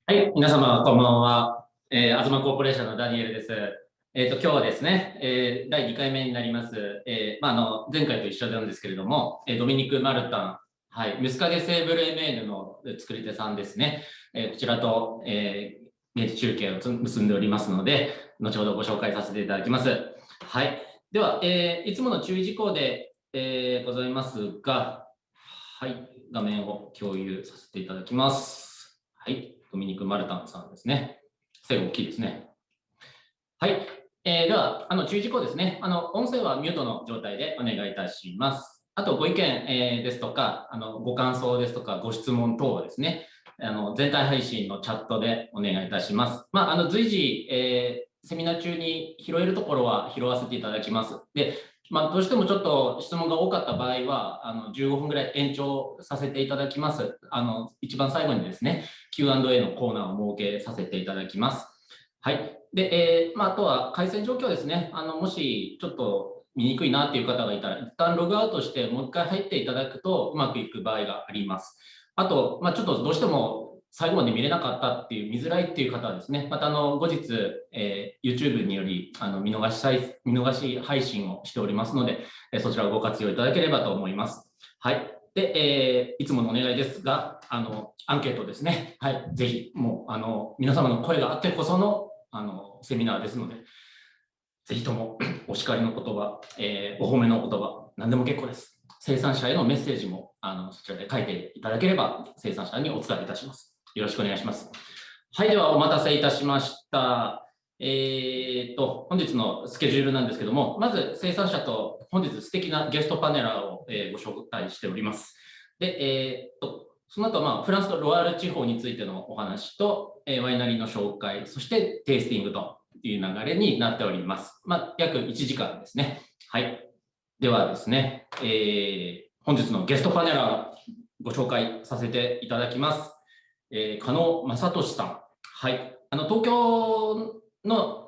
はい、皆様、こんばんは。東コーポレーションのダニエルです。今日はですね、第2回目になります。前回と一緒なんですけれども、ドミニク・マルタン、はい、ムスカゲセーブルエメーヌの作り手さんですね。こちらと、現地中継を結んでおりますので、後ほどご紹介させていただきます。はい。では、いつもの注意事項で、ございますが、はい、画面を共有させていただきます。はい。ドミニク・マルタンさんですね。背が大きいですね。はい。では、注意事項ですね。音声はミュートの状態でお願いいたします。あと、ご意見、ですとか、ご感想ですとか、ご質問等はですね、全体配信のチャットでお願いいたします。随時、セミナー中に拾えるところは拾わせていただきます。で、どうしてもちょっと質問が多かった場合は、15分ぐらい延長させていただきます。一番最後にですね、Q&A のコーナーを設けさせていただきます。はい。で、あとは回線状況ですね。もしちょっと見にくいなっていう方がいたら、一旦ログアウトしてもう一回入っていただくとうまくいく場合があります。あと、ちょっとどうしても最後まで見れなかったっていう、見づらいっていう方はですね、また後日、YouTube により見逃し配信をしておりますので、そちらをご活用いただければと思います。はい。で、いつものお願いですが、アンケートですね。はい。ぜひ、もう、皆様の声があってこその、セミナーですので、ぜひともお叱りの言葉、お褒めの言葉、何でも結構です。生産者へのメッセージもそちらで書いていただければ、生産者にお伝えいたします。よろしくお願いします。はい、ではお待たせいたしました。本日のスケジュールなんですけども、まず生産者と本日素敵なゲストパネラーを、ご紹介しております。で、その後、フランスとロワール地方についてのお話と、ワイナリーの紹介、そしてテイスティングという流れになっております。約1時間ですね。はい。ではですね、本日のゲストパネラーご紹介させていただきます。加納正俊さん。はい。東京の、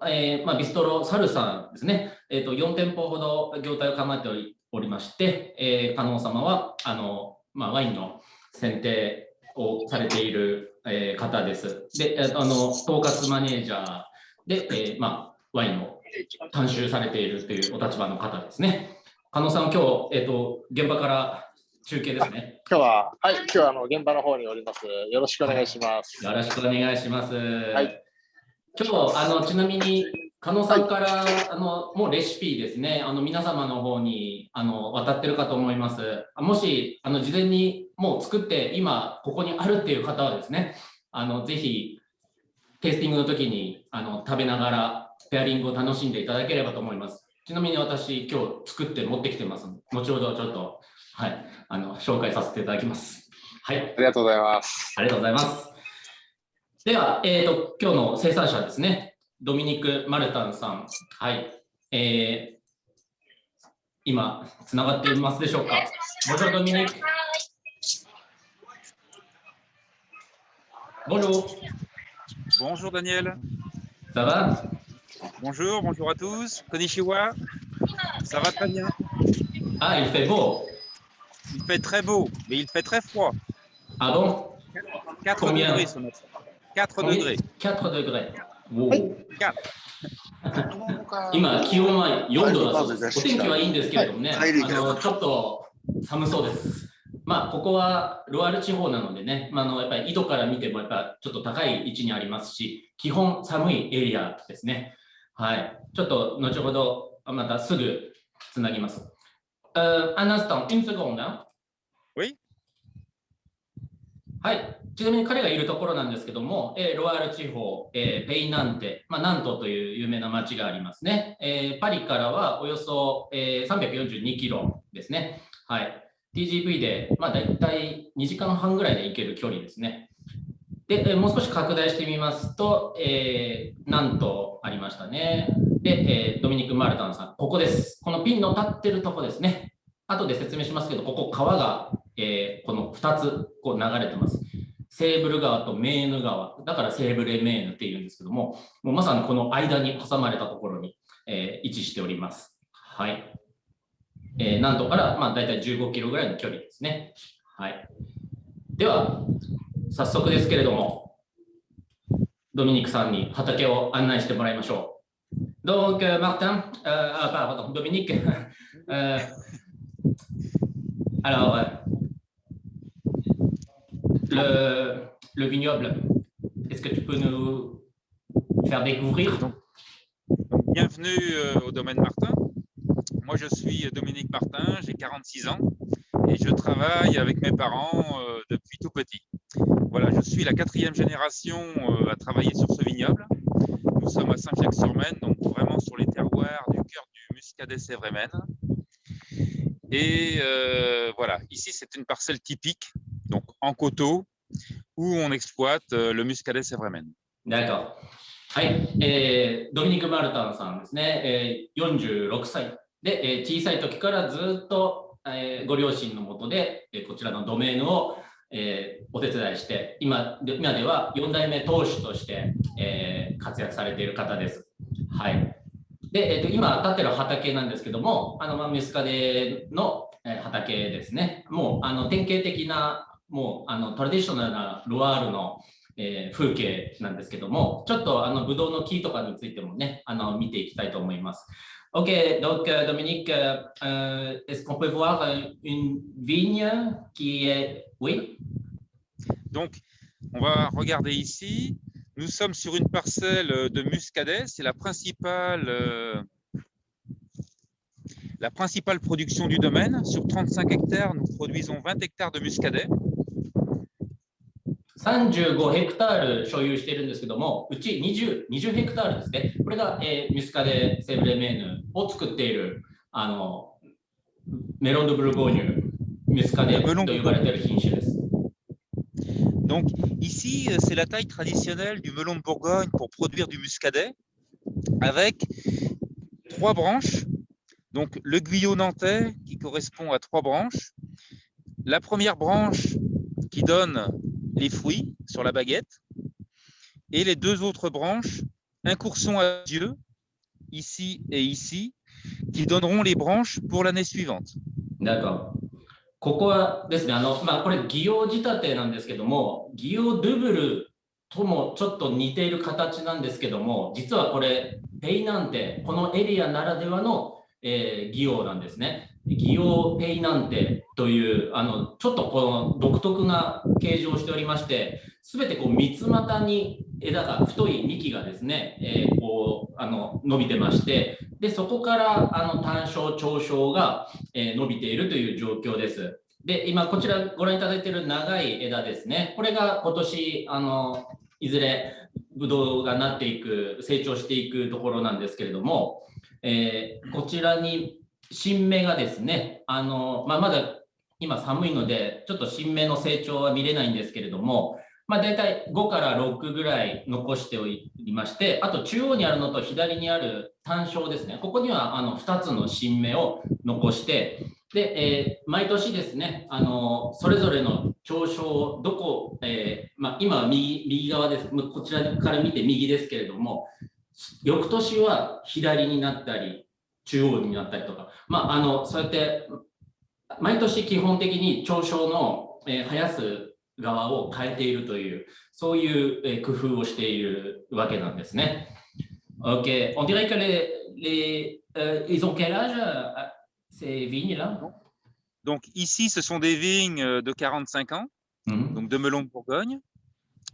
ビストロサルさんですね。4店舗ほど業態を構えておりまして、加納様は、ワインの選定をされている、方です。で、統括マネージャーで、ワインを監修されているというお立場の方ですね。加納さん、今日、現場から中継ですね。今日は現場の方におります。よろしくお願いします。よろしくお願いします。はい。今日、ちなみに、加納さんから、もうレシピですね、皆様の方に、渡ってるかと思います。もし、事前にもう作って、今、ここにあるっていう方はですね、ぜひ、テイスティングの時に、食べながら、ペアリングを楽しんでいただければと思います。ちなみに私、今日作って持ってきてます。後ほどちょっと、はい、紹介させていただきます。はい。ありがとうございます。ありがとうございます。では、今日の生産者ですね。ドミニク・マルタンさん。はい。今、つながっていますでしょうか。Bonjour Dominique. Bonjour. Bonjour Daniel. Ça va? Bonjour, bonjour à tous. Konnichiwa. Ça va très bien. Ah, il fait beau. Il fait très beau, mais il fait très froid. Ah bon? 4 Combien? degrés ce matin. 4 degrés. 4 degrés. Wow. 4. 今、気温は4度だそうです。お天気はいいんですけれどもね、ちょっと寒そうです。ここはロワール地方なのでね、やっぱり緯度から見てもやっぱちょっと高い位置にありますし、基本寒いエリアですね。はい。ちょっと後ほどまたすぐつなぎます。Un instant, une seconde. Oui. はい。ちなみに彼がいるところなんですけども、ロワール地方、ペイナンテ、ナントという有名な町がありますね。パリからはおよそ、342キロですね。はい。TGV で、だいたい2時間半ぐらいで行ける距離ですね。で、もう少し拡大してみますと、なんとありましたね。で、ドミニク・マルタンさん、ここです。このピンの立ってるとこですね。後で説明しますけど、ここ川が、この2つこう流れてます。セーブル川とメーヌ川。だからセーブレメーヌっていうんですけども、もうまさにこの間に挟まれたところに、位置しております。はい。なんとからだいたい15キロぐらいの距離ですね。はい。では、早速ですけれども、ドミニクさんに畑を案内してもらいましょう。Donc, Martin, pardon, Dominique, euh, alors, le vignoble, est-ce que tu peux nous faire découvrir? Donc, bienvenue au domaine Martin. Moi, je suis Dominique Martin, j'ai 46 ans et je travaille avec mes parents depuis tout petit. Voilà, je suis la 4e génération à travailler sur ce vignoble. Nous sommes à Saint-Fiac-sur-Maine, donc vraiment sur les terroirs du cœur du Muscadet-Sévrémen. Et voilà, ici c'est une parcelle typique, donc en coteaux, où on exploite le Muscadet-Sévrémen. D'accord. はい、ドミニク・マルタンさんですね、46歳で、小さい時からずっと、ご両親のもとで、こちらのドメーヌを、お手伝いして、今では4代目当主として、活躍されている方です。はい。で、今立ってる畑なんですけども、ミスカデの、畑ですね。もう典型的な、もうトラディショナルなロワールの、風景なんですけども、ちょっとブドウの木とかについてもね、見ていきたいと思います。Ok, donc Dominique, est-ce qu'on peut voir une vigne qui est... Oui? Donc, on va regarder ici. Nous sommes sur une parcelle de muscadet. C'est la principale production du domaine. Sur 35 hectares, nous produisons 20 hectares de muscadet. 35ヘクタール所有しているんですけども、うち20ヘクタールですね。これが、ミスカデ・セブレメーヌを作っているメロン・ド・ブルゴーニュ、ミスカデと呼ばれている品種です。Donc ici, c'est la taille traditionnelle du melon de Bourgogne pour produire du muscadet, avec 3 branches. Donc le guyot nantais qui correspond à 3 branches. La première branche qui donne les fruits sur la baguette, et les 2 autres branches, un courson à yeux, ici et ici, qui donneront les branches pour l'année suivante. D'accord. ここはですね、これ、擬葉仕立てなんですけども、擬葉ドゥブルともちょっと似ている形なんですけども、実はこれ、ペイナンテ、このエリアならではの、擬葉なんですね。擬葉ペイナンテというちょっとこの独特な形状をしておりまして、すべてこう三つ股に枝が太い幹がですね、こう伸びてまして、でそこから短小長小が、伸びているという状況です。で今こちらご覧いただいている長い枝ですね、これが今年いずれブドウがなっていく成長していくところなんですけれども、こちらに新芽がですね、まだ今寒いのでちょっと新芽の成長は見れないんですけれども、だいたい5から6ぐらい残しておりまして、あと中央にあるのと左にある単小ですね、ここには2つの新芽を残して、で、毎年ですね、それぞれの長小をどこ、今は右側です、こちらから見て右ですけれども、翌年は左になったり中央になったりとか、そうやって毎年基本的に長小の、生やす側を変えているという、そういう、工夫をしているわけなんですね。Ok, on dirait que ils ont quel âge ces vignes-là? Donc ici, ce sont des vignes de 45 ans, donc de melon de Bourgogne.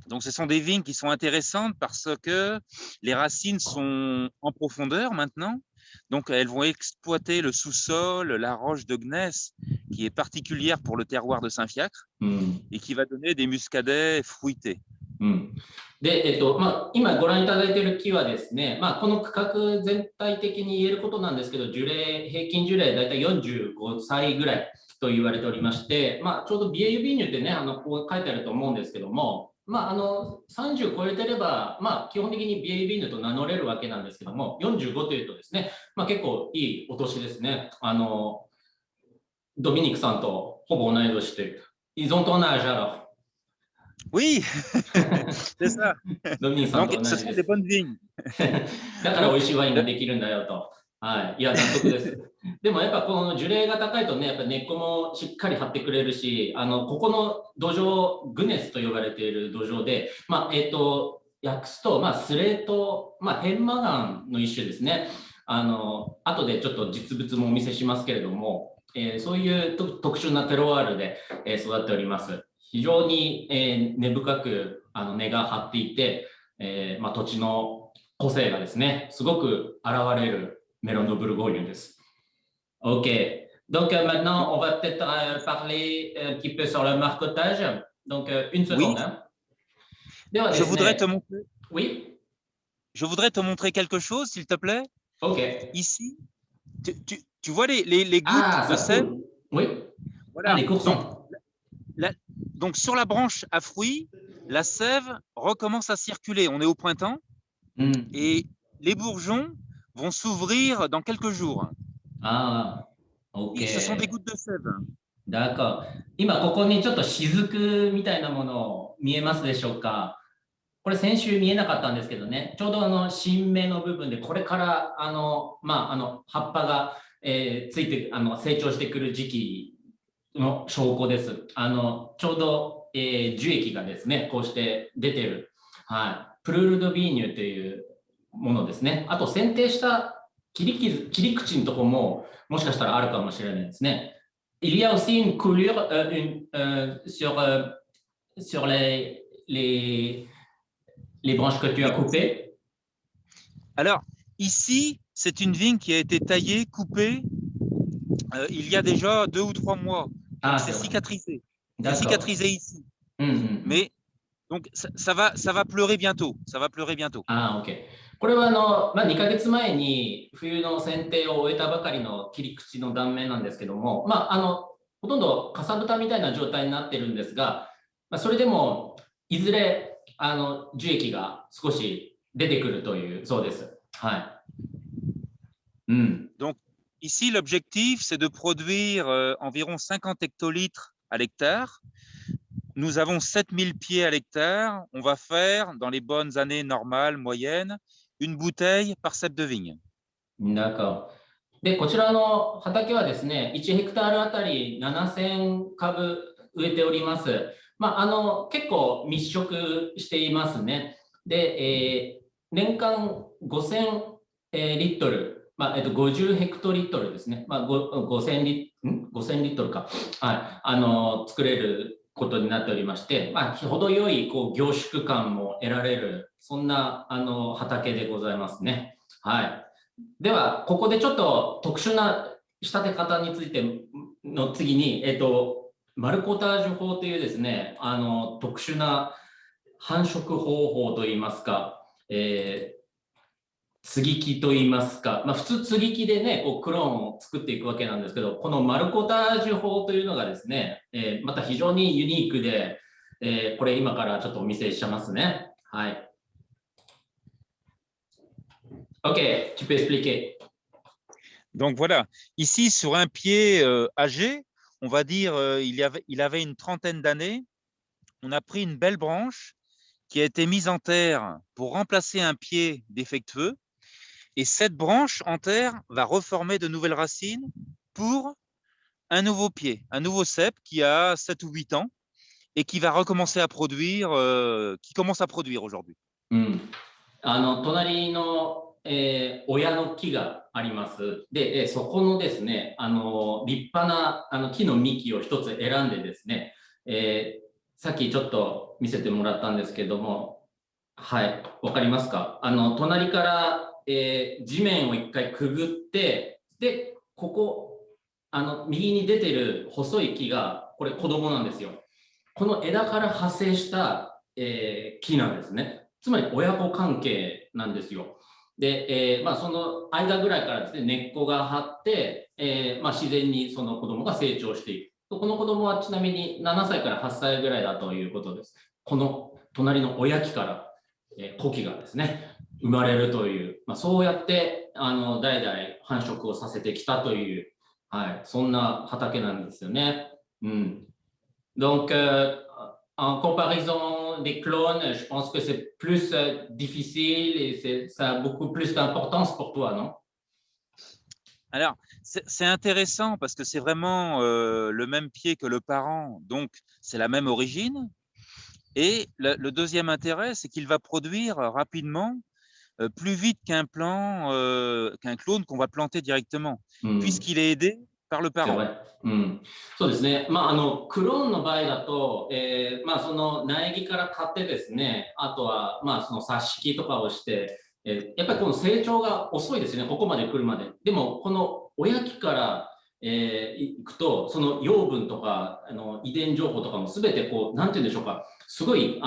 Donc, ce sont des vignes qui sont intéressantes parce que les racines sont en profondeur maintenant. Donc, elles vont exploiter le sous-sol, la roche de gneiss, qui est particulière pour le terroir de Saint-Fiacre et qui va donner des muscadets fruités. で、今ご覧いただいている木はですね、この区画全体的に言えることなんですけど、平均樹齢だいたい45歳ぐらいと言われておりまして、ちょうどビエイユビーニュってね、こう書いてあると思うんですけども、30超えてれば、基本的にビエイユビーニュと名乗れるわけなんですけども、45というとですね、結構いいお年ですね。ドミニクさんとほぼ同い年で、Ils ont ton âge alors? Oui, c'est ça. ドミニクさんと Donc, 同 ce じ sont で des す。bonnes vignes. だから美味しいワインができるんだよと。はい。いや、納得です。でもやっぱこの樹齢が高いとね、やっぱ根っこもしっかり張ってくれるし、ここの土壌、グネスと呼ばれている土壌で、訳すと、まあ、スレート、まあ、ヘンマガンの一種ですね。後でちょっと実物もお見せしますけれども、そういう特殊なテロワールで、育っております。非常に、根深く根が張っていて、まあ、土地の個性がですね、すごく現れるメロンドブルゴーニュです。OK. Donc maintenant, on va peut-être parler un petit peu sur le marcotage. Donc, une Oui, seconde. Hein. ではでje す voudrais te ね。montrer, Oui. je voudrais te montrer quelque chose, s'il te plaît. OK. Ici, tu vois les gouttes Ah, de ça sève? coule. Oui. Ah, Voilà. les coursons. Donc, sur la branche à fruits, la sève recommence à circuler. On est au printemps Hmm. et les bourgeons vont s'ouvrir dans quelques jours. Ah, OK. Et ce sont des gouttes de sève. だから、今ここにちょっと雫みたいなもの見えますでしょうか。これ先週見えなかったんですけどね、ちょうど新芽の部分でこれからまあ、葉っぱが、ついて成長してくる時期の証拠です。ちょうど、樹液がですね、こうして出てる、はい、プルールドビーニュというものですね。あと剪定した切り口のとこももしかしたらあるかもしれないですね。Il y a aussi une coulure sur les branches que tu as coupées. Alors, ici, c'est une vigne qui a été taillée, coupée il y a déjà 2 ou 3 mois. Donc, Ah, c'est c'est vrai. cicatrisé. C'est D'accord. cicatrisé ici. うんうんうん。Mais donc, ça va pleurer bientôt. Ça va pleurer bientôt. ああ、OK。これはまあ、2ヶ月前に冬の剪定を終えたばかりの切り口の断面なんですけども、まあ、ほとんどかさぶたみたいな状態になってるんですが、まあ、それでもいずれ樹液が少し出てくるというそうです。はい。うん。Donc, ici, l'objectif, c'est de produire environ 50 hectolitres à l'hectare. Nous avons 7000 pieds à l'hectare. On va faire, dans les bonnes années normales, moyennes, une bouteille par cep de vigne. なんかで、こちらの畑はですね、1ヘクタールあたり7000株植えております。まあ、結構密植していますね。で、年間5000、リットル、まあ50ヘクトリットルですね。まあ、5000リットルか。はい。作れることになっておりまして、まあ、程よいこう凝縮感も得られる、そんな畑でございますね。はい。では、ここでちょっと特殊な仕立て方についての次に、マルコタージュ法というですね、特殊な繁殖方法といいますか、接ぎ木といいますか、まあ、普通接ぎ木でね、こうクローンを作っていくわけなんですけど、このマルコタージュ法というのがですね、また非常にユニークで、これ今からちょっとお見せしますね。はい。OK, tu peux expliquer. Donc voilà, ici sur un pied âgé, on va dire il avait une trentaine d'années, on a pris une belle branche qui a été mise en terre pour remplacer un pied défectueux et cette branche en terre va reformer de nouvelles racines pour un nouveau pied, un nouveau cep qui a 7 ou 8 ans et qui va recommencer à produire, qui commence à produire aujourd'hui. 隣の、親の木があります。で、そこのですね、立派な木の幹を一つ選んでですね、さっきちょっと見せてもらったんですけども、はい、わかりますか？隣から、地面を一回くぐって、で、ここ、右に出てる細い木が、これ子供なんですよ。この枝から派生した、木なんですね。つまり親子関係なんですよ。で、まあ、その間ぐらいからですね、根っこが張って、まあ、自然にその子供が成長していく。この子供はちなみに7歳から8歳ぐらいだということです。この隣の親木から、子木がですね、生まれるという、まあ、そうやって代々繁殖をさせてきたという、はい、そんな畑なんですよね。うん。Donc, en comparaison des clones, je pense que c'est plus difficile et ça a beaucoup plus d'importance pour toi, non? Alors, c'est intéressant parce que c'est vraiment le même pied que le parent, donc c'est la même origine. Et le deuxième intérêt, c'est qu'il va produire rapidement, plus vite qu'un qu'un clone qu'on va planter directement, うん。 puisqu'il est aidé par le そう parent. ね。うん。そうですね。まあ、クローンの場合だと、まあ、その苗木から買ってですね、あとは、まあ、その挿し木とかをして、やっぱりこの成長が遅いですね、ここまで来るまで。でも、この親木から、行くと、その養分とか、遺伝情報とかもすべてこう、なんて言うんでしょうか、すごい、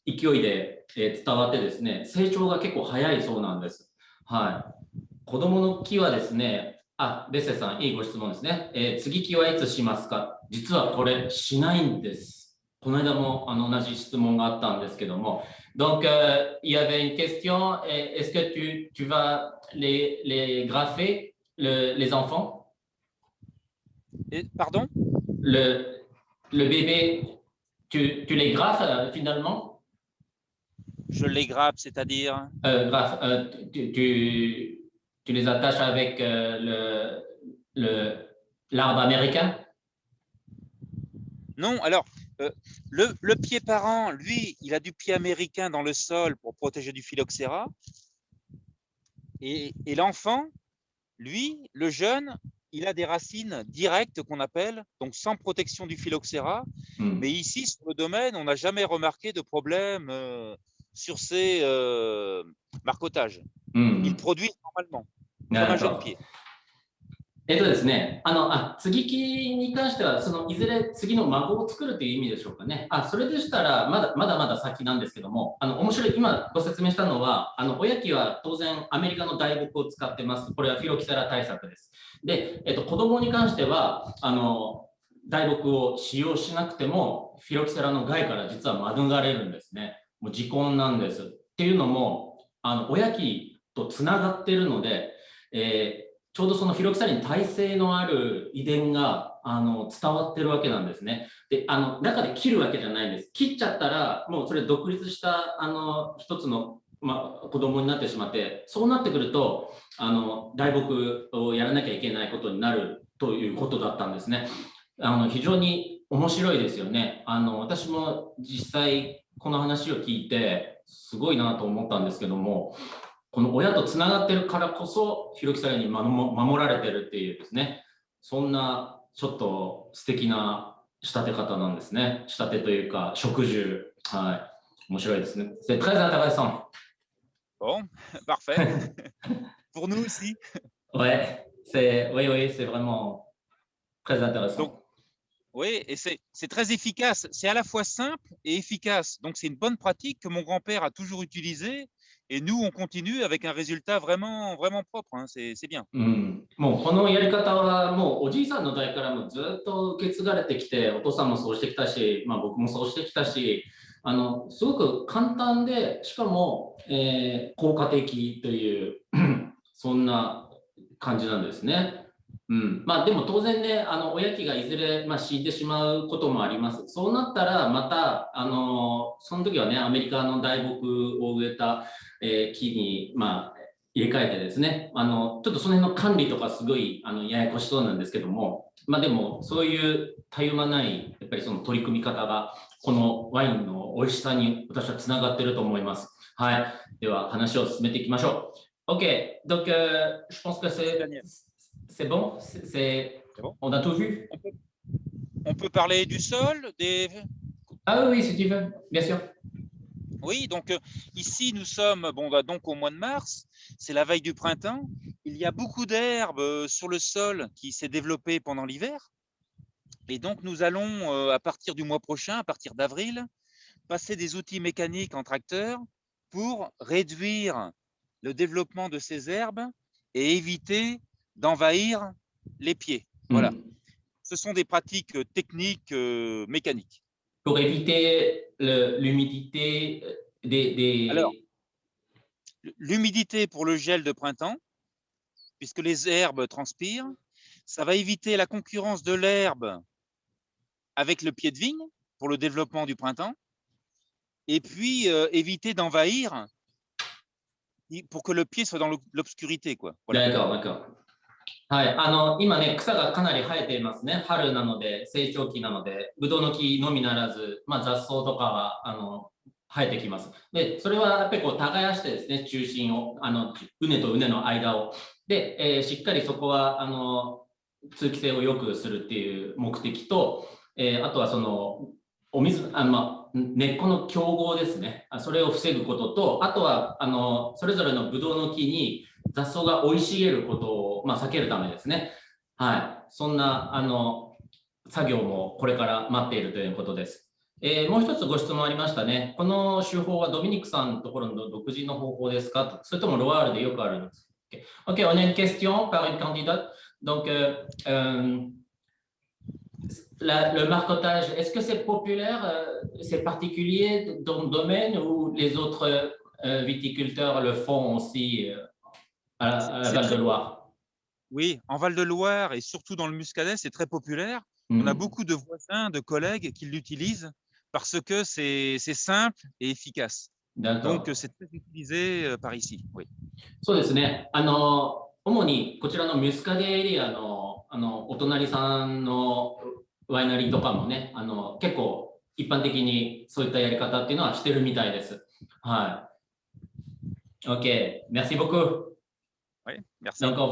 勢いで、伝わってですね、成長が結構早いそうなんです。はい。子供の木はですね、あ、ベッセさん、いいご質問ですね。接ぎ木はいつしますか？実はこれしないんです。この間も同じ質問があったんですけども。Donc, il y avait une question, est-ce que tu vas les graffer, les enfants? Et, pardon? Le, le bébé, tu les graffes finalement? Je les grappe, c'est-à-dire? Graffe, tu les attaches avec l'arbre américain? Non, alors, le pied parent, lui, il a du pied américain dans le sol pour protéger du phylloxéra. Et l'enfant, lui, le jeune, il a des racines directes qu'on appelle, donc sans protection du phylloxéra. Mais ici, sur le domaine, on n'a jamais remarqué de problème sur ces marcotages. Ils produisent normalement, comme un jeune pied. ですね、接ぎ木に関しては、いずれ次の孫を作るという意味でしょうかね。それでしたら、まだ先なんですけども、面白い、今ご説明したのは、親木は当然アメリカの大木を使ってます。これはフィロキセラ対策です。で、子供に関しては、大木を使用しなくても、フィロキセラの害から実は免れるんですね。もう時根なんです。っていうのも、親木とつながっているので、ちょうどそのフィロキサリン耐性のある遺伝が伝わってるわけなんですね。で、中で切るわけじゃないんです。切っちゃったら、もうそれ独立した一つの、子供になってしまって、そうなってくると、大木をやらなきゃいけないことになるということだったんですね。非常に面白いですよね。私も実際この話を聞いて、すごいなと思ったんですけども、この親とつながってるからこそ、フィロキサリンに守られてるっていうですね、そんなちょっと素敵な仕立て方なんですね。仕立てというか、植樹。はい。面白いですね。C'est très intéressant. Bon, parfait. Pour nous aussi. Ouais, oui, c'est vraiment très intéressant. Donc, oui, et c'est très efficace. C'est à la fois simple et efficace. Donc, c'est une bonne pratique que mon grand-père a toujours utilisée. Et nous, on continue avec un résultat vraiment, vraiment propre. Hein. C'est bien. もうこのやり方はもうおじいさんの代からもずっと受け継がれてきて、お父さんもそうしてきたし、僕もそうしてきたし、すごく簡単で、しかも、効果的というそんな感じなんですね。でも当然ね、親木がいずれ、死んでしまうこともあります。そうなったら、また、その時はね、アメリカの大木を植えた、木に、入れ替えてですね、ちょっとその辺の管理とかすごいややこしそうなんですけども、でもそういうたゆまないやっぱりその取り組み方がこのワインの美味しさに私はつながっていると思います。はい。では話を進めていきましょう。OK. Donc, je pense que c'est bon. Bon. On a tout vu. On peut parler du sol, des... Ah oui, si tu veux, bien sûr. Oui, donc ici nous sommes donc au mois de mars, c'est la veille du printemps. Il y a beaucoup d'herbe sur le sol qui s'est développée pendant l'hiver. Et donc nous allons, à partir du mois prochain, à partir d'avril, passer des outils mécaniques en tracteur pour réduire le développement de ces herbes et éviter d'envahir les pieds. Voilà. Ce sont des pratiques techniques mécaniques. Pour éviter l'humidité des... Alors, l'humidité pour le gel de printemps, puisque les herbes transpirent, ça va éviter la concurrence de l'herbe avec le pied de vigne pour le développement du printemps, et puis éviter d'envahir pour que le pied soit dans l'obscurité, quoi. Voilà. D'accord. はい、今ね、草がかなり生えていますね。春なので、成長期なので、ブドウの木のみならず、まあ、雑草とかは、生えてきます。で、それはやっぱりこう耕してですね、中心を、畝と畝の間を。で、しっかりそこは、通気性を良くするっていう目的と、あとはその、お水、根っこの競合ですね。それを防ぐことと、あとは、それぞれのブドウの木に雑草が生い茂ることを、避けるためですね。はい。そんな、作業もこれから待っているということです。もう一つご質問ありましたね。この手法はドミニクさんのところの独自の方法ですかと、それともロワールでよくあるんですか？ OK, on a une question par une candidate. Donc, le marcottage, est-ce que c'est populaire, c'est particulier dans le domaine ou les autres viticulteurs le font aussi à la C'est très Val-de-Loire? Oui, en Val-de-Loire et surtout dans le Muscadet, c'est très populaire. On a beaucoup de voisins, de collègues qui l'utilisent parce que c'est simple et efficace. Donc, D'accord. c'est très utilisé par ici. Oui. そうですね。主にこちらのミュスカデエリアの、お隣さんのワイナリーとかもね、結構一般的にそういったやり方っていうのはしてるみたいです。はい。OK, merci beaucoup. Oui, merci. Donc, on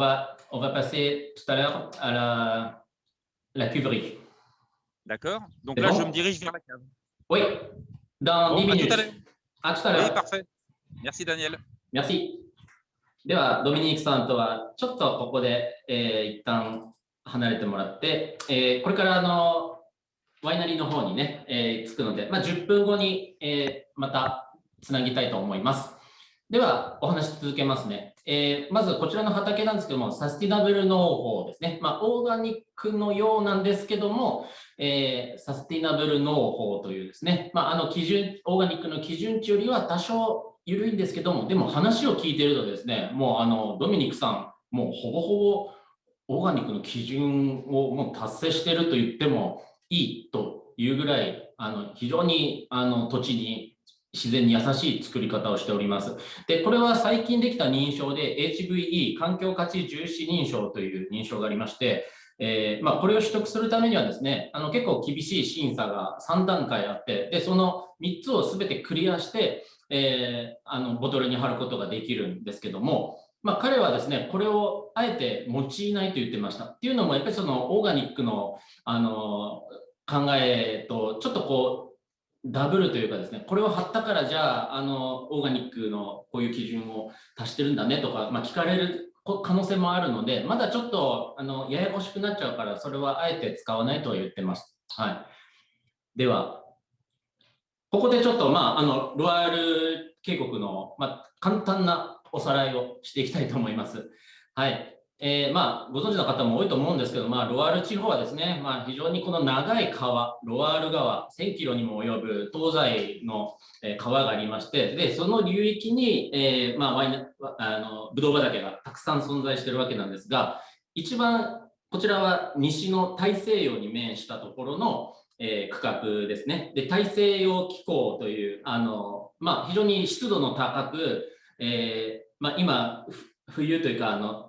va passer tout à l'heure à la cuverie. D'accord. Donc C'est là, je me bon? dirige vers la cave. Oui, dans Bon, 10 à tout à l'heure. minutes. À tout à Oui, l'heure. parfait. Merci, Daniel. Merci. では、ドミニクさんとはちょっとここで、一旦離れてもらって、これからワイナリーの方にね、着くので、10分後に、またつなぎたいと思います。では、お話続けますね。まずこちらの畑なんですけども、サスティナブル農法ですね。オーガニックのようなんですけども、サスティナブル農法というですね、基準、オーガニックの基準値よりは多少緩いんですけども、でも話を聞いているとですね、もうドミニクさん、もうほぼほぼオーガニックの基準をもう達成していると言ってもいいというぐらい、非常に土地に自然に優しい作り方をしております。で、これは最近できた認証で HVE 環境価値重視認証という認証がありまして、これを取得するためにはですね、結構厳しい審査が3段階あって、で、その3つを全てクリアして、ボトルに貼ることができるんですけども、彼はですね、これをあえて用いないと言ってました。っていうのも、やっぱりそのオーガニックの、考えとちょっとこうダブルというかですね、これを貼ったからじゃあ、オーガニックのこういう基準を達してるんだねとか、聞かれる可能性もあるので、まだちょっとややこしくなっちゃうから、それはあえて使わないとは言ってます。はい。では、ここでちょっと、ロワール渓谷の、簡単なおさらいをしていきたいと思います。はい。ご存知の方も多いと思うんですけど、ロワール地方はですね、非常にこの長い川、ロワール川、1000キロにも及ぶ東西の川がありまして、で、その流域に、ブドウ畑がたくさん存在しているわけなんですが、一番こちらは西の大西洋に面したところの、区画ですね。で、大西洋気候という、非常に湿度の高く、今、冬というか、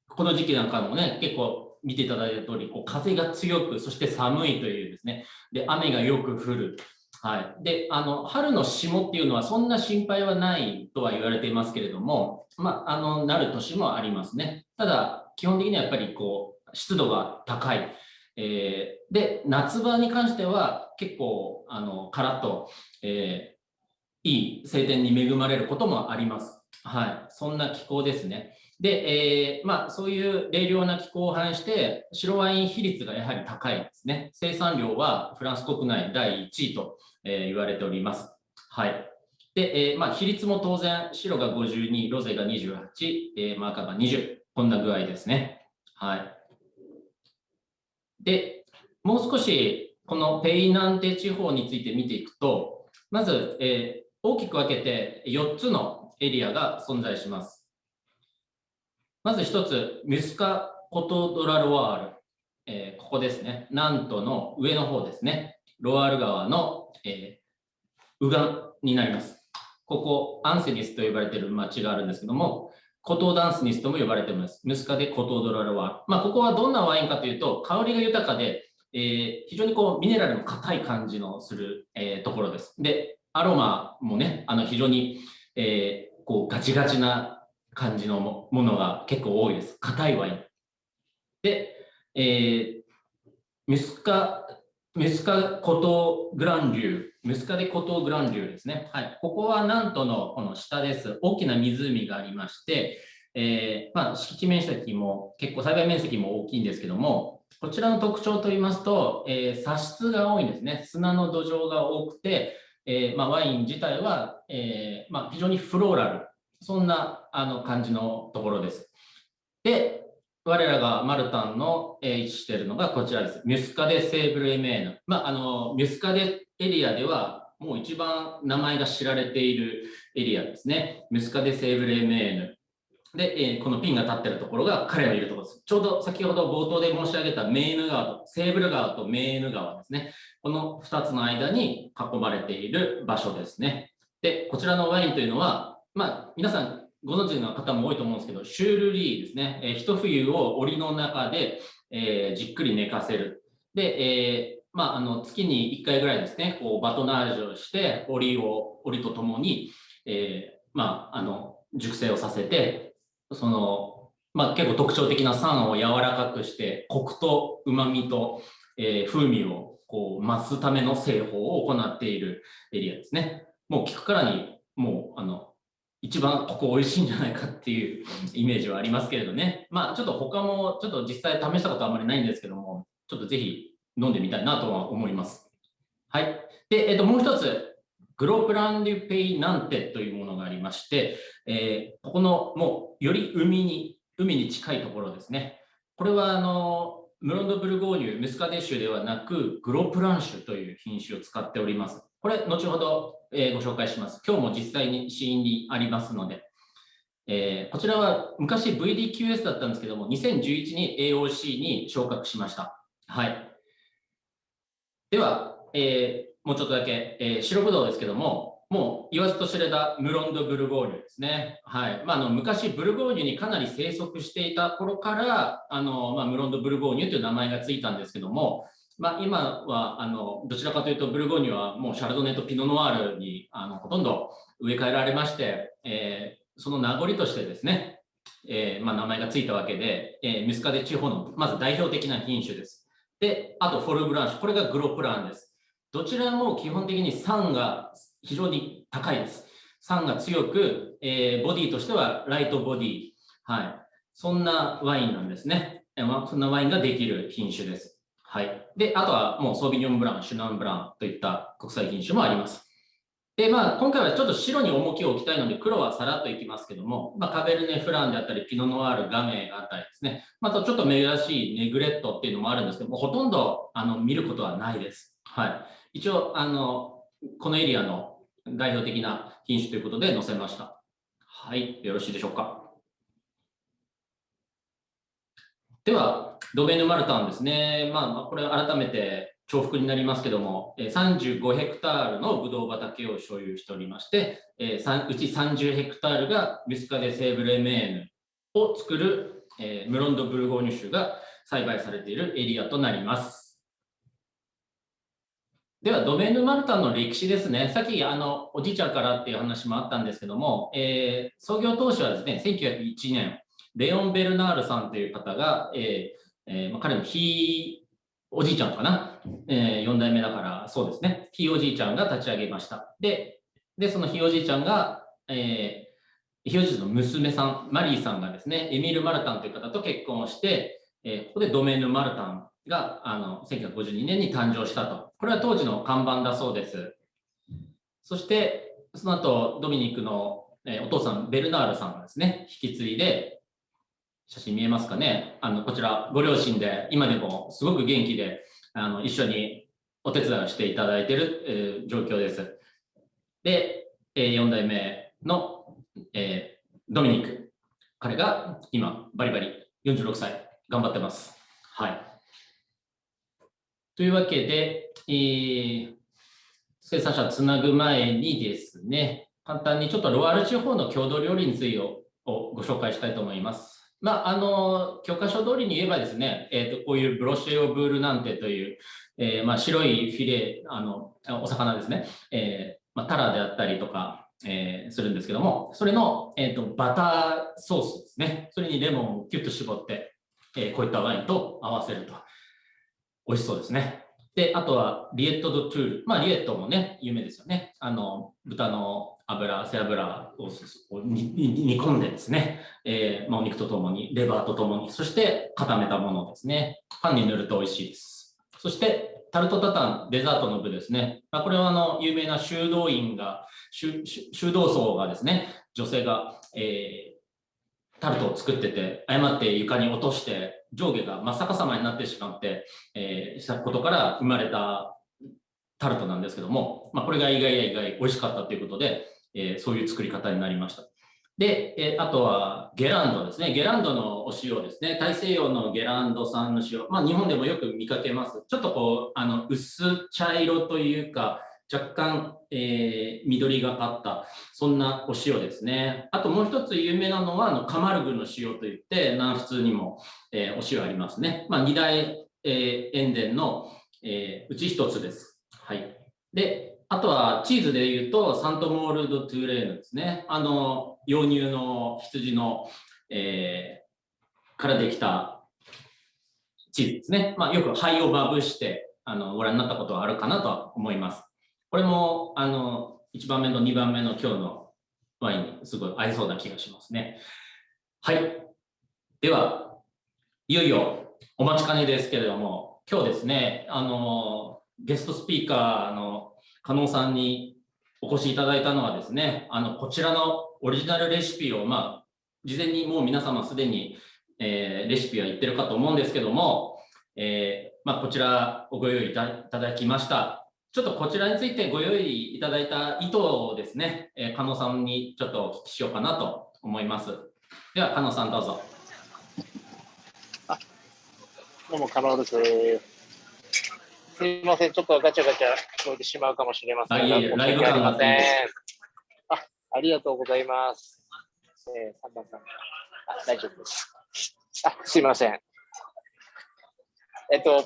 この時期なんかもね、結構見ていただいた通り、こう風が強く、そして寒いというですね、で、雨がよく降る。はい。で、春の霜っていうのはそんな心配はないとは言われていますけれども、なる年もありますね。ただ、基本的にはやっぱりこう、湿度が高い。で、夏場に関しては結構、カラッと、いい晴天に恵まれることもあります。はい。そんな気候ですね。で、そういう冷涼な気候を反映して、白ワイン比率がやはり高いですね。生産量はフランス国内第1位と言われております。はい。で、比率も当然、白が52、ロゼが28、赤が20。こんな具合ですね。はい。で、もう少しこのペイナンテ地方について見ていくと、まず、大きく分けて4つのエリアが存在します。まず1つ、ミュスカ・コト・ドラ・ロワール。ここですね。ナントの上の方ですね。ロワール川の、右岸になります。ここ、アンセニスと呼ばれている町があるんですけども、コトーダンスニスとも呼ばれています。ムスカデ・コトードラルワーン。ここはどんなワインかというと、香りが豊かで、非常にミネラルの硬い感じのする、ところです。で、アロマもね、非常に、ガチガチな感じのものが結構多いです。硬いワイン。で、ムスカコトーグランリュー、ムスカデコトーグランリューですね。はい、ここはなんとのこの下です。大きな湖がありまして、敷地面積も結構栽培面積も大きいんですけども、こちらの特徴といいますと、砂質が多いんですね。砂の土壌が多くて、ワイン自体は、非常にフローラル、そんな感じのところです。で、我らがマルタンの位置しているのがこちらです。ミュスカデ・セーブル・エメーヌ。ミュスカデエリアではもう一番名前が知られているエリアですね。ミュスカデ・セーブル・エメーヌ。で、このピンが立っているところが彼のいるところです。ちょうど先ほど冒頭で申し上げたメーヌ川と、セーブル川とメーヌ川ですね。この2つの間に囲まれている場所ですね。で、こちらのワインというのは、皆さんご存知の方も多いと思うんですけど、シュールリーですね。一冬を檻の中で、じっくり寝かせる。で、月に1回ぐらいですね、バトナージュをして、檻とともに、熟成をさせて、結構特徴的な酸を柔らかくして、コクと旨味と、風味を増すための製法を行っているエリアですね。もう聞くからに、もう一番ここ美味しいんじゃないかっていうイメージはありますけれどね。ちょっと他もちょっと実際試したことはあまりないんですけども、ちょっとぜひ飲んでみたいなとは思います。はい。で、もう一つ、グロプランデュペイナンテというものがありまして、ここのもうより海に近いところですね。これはムロンドブルゴーニュ、ムスカデ種ではなく、グロプラン種という品種を使っております。これ、後ほど、ご紹介します。今日も実際に試飲にありますので、こちらは昔 VDQS だったんですけども、2011に AOC に昇格しました。はい。では、もうちょっとだけ、白ぶどうですけども、もう言わずと知れたムロンド・ブルゴーニュですね。はい。昔、ブルゴーニュにかなり生息していた頃から、ムロンド・ブルゴーニュという名前がついたんですけども、今はどちらかというとブルゴーニュはもうシャルドネとピノノワールにほとんど植え替えられまして、その名残としてですね、名前がついたわけで、ミスカデ地方のまず代表的な品種です。で、あとフォルブランシュ、これがグロプランです。どちらも基本的に酸が非常に高いです。酸が強く、ボディとしてはライトボディ。はい。そんなワインなんですね。そんなワインができる品種です。はい。で、あとはもうソービニョンブラン、シュナンブランといった国際品種もあります。で、今回はちょっと白に重きを置きたいので、黒はさらっといきますけども、カベルネ・フランであったり、ピノノワール、ガメがあったりですね、またちょっと珍しいネグレットっていうのもあるんですけども、ほとんど見ることはないです。はい。一応、このエリアの代表的な品種ということで載せました。はい。よろしいでしょうか。では、ドベーヌ・マルタンですね。これ改めて重複になりますけども、35ヘクタールのブドウ畑を所有しておりまして、うち30ヘクタールがミュスカデ・セーブル・エメーヌを作るムロンド・ブルゴーニュ種が栽培されているエリアとなります。では、ドベーヌ・マルタンの歴史ですね。さっきおじいちゃんからっていう話もあったんですけども、創業当初はですね、1901年、レオン・ベルナールさんという方が、彼のおじいちゃんかな、4代目だからそうですね、ひいおじいちゃんが立ち上げました。でそのひいおじいちゃんが、ひいおじいちゃんの娘さん、マリーさんがですね、エミール・マルタンという方と結婚をして、ここでドメーヌ・マルタンが1952年に誕生したと。これは当時の看板だそうです。そして、その後、ドミニクのお父さん、ベルナールさんがですね、引き継いで、写真見えますかね。こちら、ご両親で、今でもすごく元気で、一緒にお手伝いをしていただいている、状況です。で、4代目の、ドミニク。彼が今、バリバリ46歳、頑張ってます。はい。というわけで、生産者つなぐ前にですね、簡単にちょっとロワール地方の郷土料理についてをご紹介したいと思います。教科書通りに言えばですね、こういうブロシェオブールなんてという、白いフィレ、お魚ですね、タラであったりとか、するんですけども、それの、バターソースですね。それにレモンをキュッと絞って、こういったワインと合わせると美味しそうですね。で、あとはリエット・ド・トゥール。リエットもね、有名ですよね。豚の油、背脂を煮込んでですね、お肉とともに、レバーとともに、そして固めたものですね。パンに塗ると美味しいです。そして、タルトタタン、デザートの部ですね。これは有名な修道僧がですね、女性が、タルトを作ってて、誤って床に落として、上下が真っ逆さまになってしまって、したことから生まれたタルトなんですけども、これが意外美味しかったということで、そういう作り方になりました。で、あとはゲランドですね。ゲランドのお塩ですね。大西洋のゲランド産の塩。日本でもよく見かけます。ちょっとこう、薄茶色というか、若干、緑がかった、そんなお塩ですね。あともう一つ有名なのは、カマルグの塩といって、南仏にも、お塩ありますね。二大、塩田の、うち一つです。はい。で、あとはチーズでいうと、サントモール・ド・トゥーレーヌですね。羊乳の羊の、からできたチーズですね。よく灰をまぶして、ご覧になったことはあるかなとは思います。これも、1番目と2番目の今日のワインにすごい合いそうな気がしますね。はい。では、いよいよお待ちかねですけれども、今日ですね、ゲストスピーカーの加納さんにお越しいただいたのはですね、こちらのオリジナルレシピを、事前にもう皆様すでに、レシピは言ってるかと思うんですけども、こちらご用意いただきました。ちょっとこちらについてご用意いただいた意図をですね、加納さんにちょっとお聞きしようかなと思います。では、加納さんどうぞ。どうも、加納です。すみません、ちょっとガチャガチャ聞こえてしまうかもしれませんが、ライブ感があっていいです。ありがとうございます。3番さん。大丈夫です。すみません。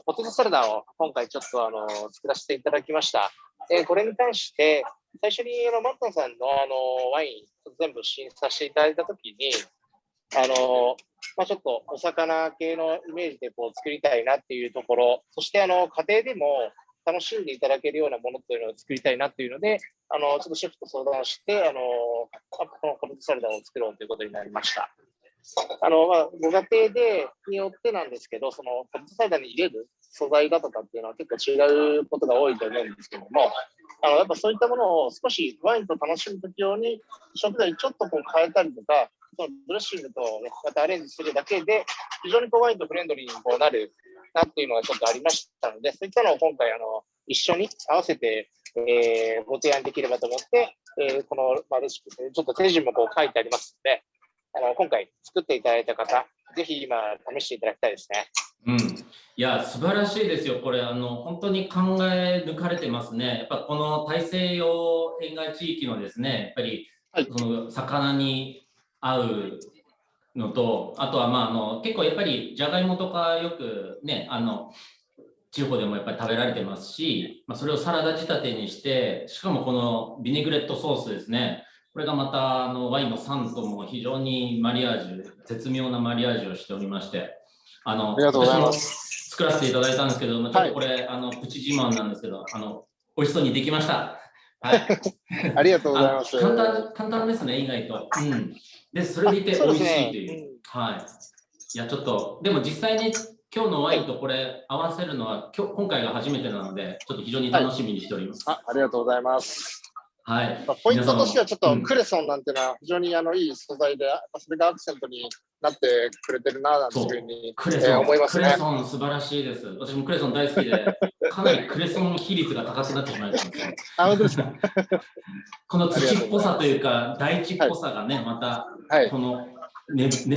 ポテトサラダを今回ちょっと作らせていただきました。これに関して、最初にマットンさんのワイン全部試飲させていただいたときに、ちょっとお魚系のイメージでこう作りたいなっていうところ、そして家庭でも楽しんでいただけるようなものというのを作りたいなっていうので、ちょっとシェフと相談して、このポテトサラダを作ろうということになりました。ご家庭によってなんですけど、そのポテトサラダに入れる素材だとかっていうのは結構違うことが多いと思うんですけども、やっぱそういったものを少しワインと楽しむとき用に食材ちょっとこう変えたりとか、そのドレッシングとまたアレンジするだけで非常にこうワインとフレンドリーにこうなるなっていうのがちょっとありましたので、そういったのを今回一緒に合わせて、ご提案できればと思って、この、レシピでちょっと手順もこう書いてありますので、今回作っていただいた方、ぜひ今試していただきたいですね。いや、素晴らしいですよ。これ、本当に考え抜かれてますね。やっぱこの大西洋沿岸地域のですね、やっぱり、その魚に合うのと、あとは、結構やっぱり、じゃがいもとかよくね、地方でもやっぱり食べられてますし、それをサラダ仕立てにして、しかもこのビネグレットソースですね。これがまたワインの酸とも非常にマリアージュ、絶妙なマリアージュをしておりまして、私も作らせていただいたんですけども、ちょっとこれ、プチ自慢なんですけど、美味しそうにできました。はい。ありがとうございます。簡単ですね、意外と。で、それでいて美味しいという。はい。いや、ちょっと、でも実際に今日のワインとこれ合わせるのは今回が初めてなので、ちょっと非常に楽しみにしております。ありがとうございます。はい。ポイントとしてはちょっとクレソンなんていうのは非常にいい素材で、それがアクセントになってくれてるななんていうふうに思いますね。クレソン素晴らしいです。私もクレソン大好きで、かなりクレソン比率が高くなってしまいました。本当ですか。この土っぽさというか、大地っぽさがね、また、この、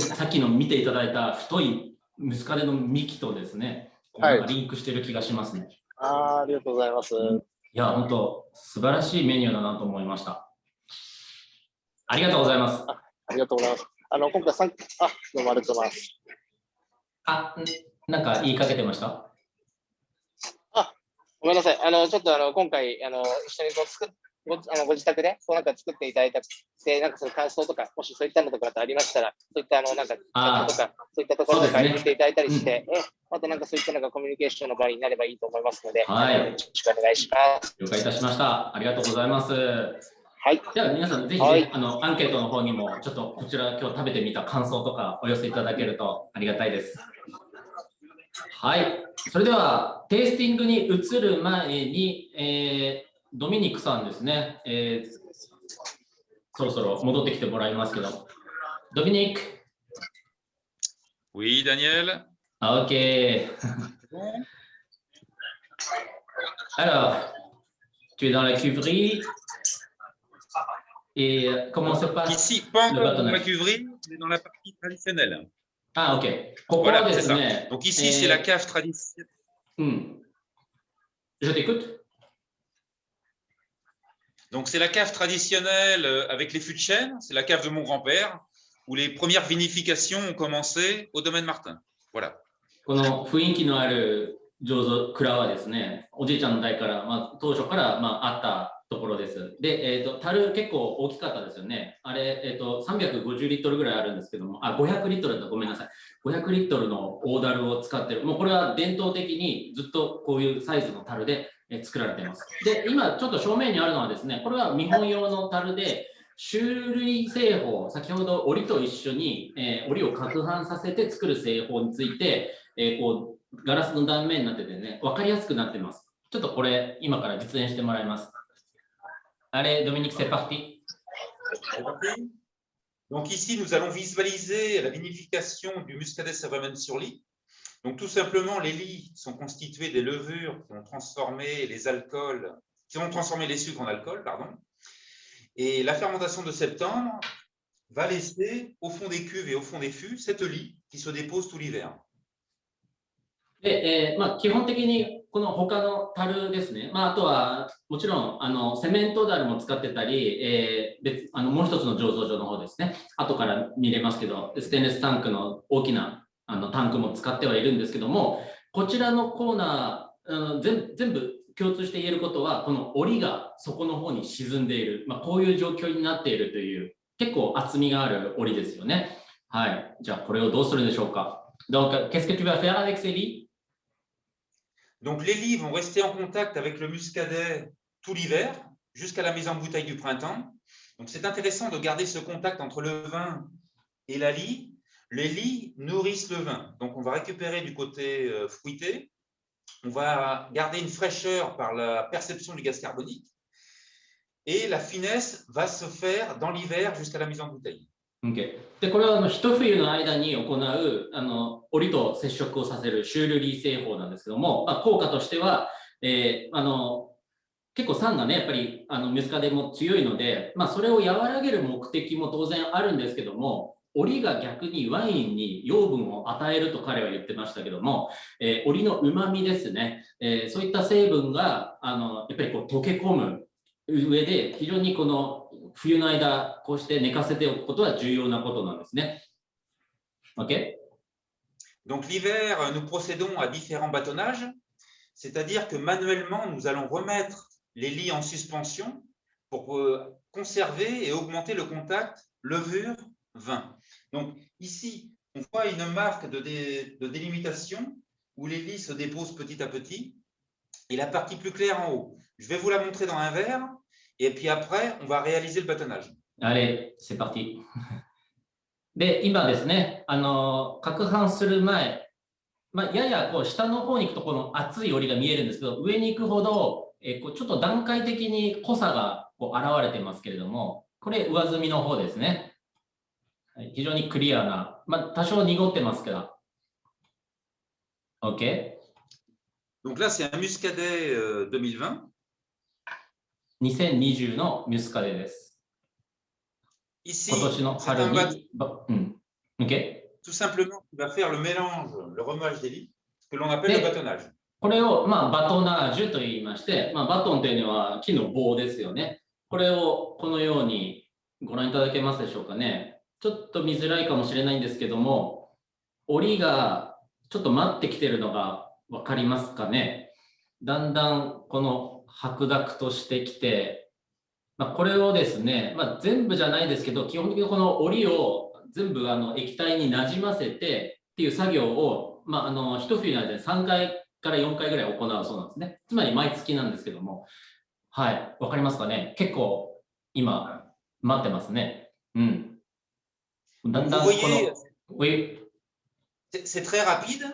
さっきの見ていただいた太いムスカデの幹とですね、なんかリンクしてる気がしますね。ありがとうございます。いや、本当素晴らしいメニューだなと思いました。ありがとうございます。ありがとうございます。今回どうもありがとうございます。なんか言いかけてました？ごめんなさい。ちょっと今回、一緒にご自宅でなんか作っていただいたなんかその感想とか、もしそういったのとかありましたら、そういったなんかチャットとか、そういったところとか入れていただいたりして、またなんかそういったのがコミュニケーションの場になればいいと思いますので、はい、よろしくお願いします。了解いたしました。ありがとうございます。はい。では皆さん、ぜひね、アンケートの方にも、ちょっとこちら今日食べてみた感想とかお寄せいただけるとありがたいです。はい。それでは、テイスティングに移る前に、ドミニクさんですね、そろそろ戻ってきてもらいますけど。ドミニク。Oui, Daniel. OK. Alors, tu es dans la cuverie. Et comment se passe Ici, pas le encore dans la bâtonnage? cuverie, mais dans la partie traditionnelle. OK. Voilà, c'est ça. Donc ici, c'est la cave traditionnelle. Je t'écoute. Donc c'est la cave traditionnelle avec les fûts de chêne. C'est la cave de mon grand-père, où les premières vinifications ont commencé au domaine Martin. Voilà. この雰囲気のある醸造蔵はですね、おじいちゃんの代から、当初から、あったところです。で、樽結構大きかったですよね。あれ、350リットルぐらいあるんですけども、500リットルだとごめんなさい。500リットルの大樽を使ってる。もうこれは伝統的にずっとこういうサイズの樽で作られています。で、今ちょっと正面にあるのはですね、これは見本用の樽で、酒類製法、先ほど織と一緒に、織を攪拌させて作る製法について、こうガラスの断面になっててね、分かりやすくなってます。ちょっとこれ、今から実演してもらいます。Allez, Dominique, c'est parti. Donc ici, nous allons visualiser la vinification du muscadet Sauvignon-sur-Lie. Donc tout simplement, les lies sont constituées des levures qui ont transformé les alcools, qui ont transformé les sucres en alcool, pardon. Et la fermentation de septembre va laisser au fond des cuves et au fond des fûts cette lie qui se dépose tout l'hiver. で、基本的にこの他の樽ですね、あとはもちろんセメント樽も使ってたり、もう一つの醸造所の方ですね、後から見れますけど、ステンレスタンクの大きなタンクも使ってはいるんですけども、こちらのコーナー、全部共通して言えることは、この檻が底の方に沈んでいる、こういう状況になっているという、結構厚みがある檻ですよね。はい。じゃあ、これをどうするでしょうか。Donc, qu'est-ce que tu vas faire avec ces lits? Donc, les lies vont rester en contact avec le muscadet tout l'hiver, jusqu'à la mise en bouteille du printemps. Donc, c'est intéressant de garder ce contact entre le vin et la lie. Les lies nourrissent le vin. Donc, on va récupérer du côté fruité. On va garder une fraîcheur par la perception du gaz carbonique. Et la finesse va se faire dans l'hiver jusqu'à la mise en bouteille. Okay. でこれは一冬の間に行う織と接触をさせるシュールリー製法なんですけども、効果としては、結構酸がねやっぱりミスカデも強いので、それを和らげる目的も当然あるんですけども、織が逆にワインに養分を与えると彼は言ってましたけども、織のうまみですね、そういった成分がやっぱりこう溶け込む上で非常にこの冬の間こうして寝かせておくことは重要なことなんですね。OK? Donc l'hiver, nous procédons à différents bâtonnages, c'est-à-dire que manuellement, nous allons remettre les lies en suspension pour conserver et augmenter le contact levure-vin. Donc ici, on voit une marque de délimitation où les lies se déposent petit à petit et la partie plus claire en haut. Je vais vous la montrer dans un verre. Et puis après, on va réaliser le bâtonnage. Allez, c'est parti. で、今ですね、攪拌する前、ややこう下の方に行くとこの厚い織りが見えるんですけど、上に行くほど、こうちょっと段階的に濃さがこう現れてますけれども、これ上澄みの方ですね。非常にクリアな、多少濁ってますけど。OK? Donc là, c'est un muscadet 2020. 2020のミュスカデです。Ici, 今年の春に、OK? Tout simplement, tu vas faire le mélange, le remuage des lies, que l'on appelle le bâtonnage. これを、バトナージュと言いまして、バトンというのは木の棒ですよね。これをこのようにご覧いただけますでしょうかね。ちょっと見づらいかもしれないんですけども、折りがちょっと待ってきてるのが分かりますかね。だんだんこの白濁としてきて、これをですね、全部じゃないですけど、基本的にこの折りを全部液体になじませてっていう作業を、一冬の間で3回から4回ぐらい行うそうなんですね。つまり毎月なんですけども、はい、分かりますかね。結構今待ってますね。うん。だんだんこの、oui. C'est très rapide.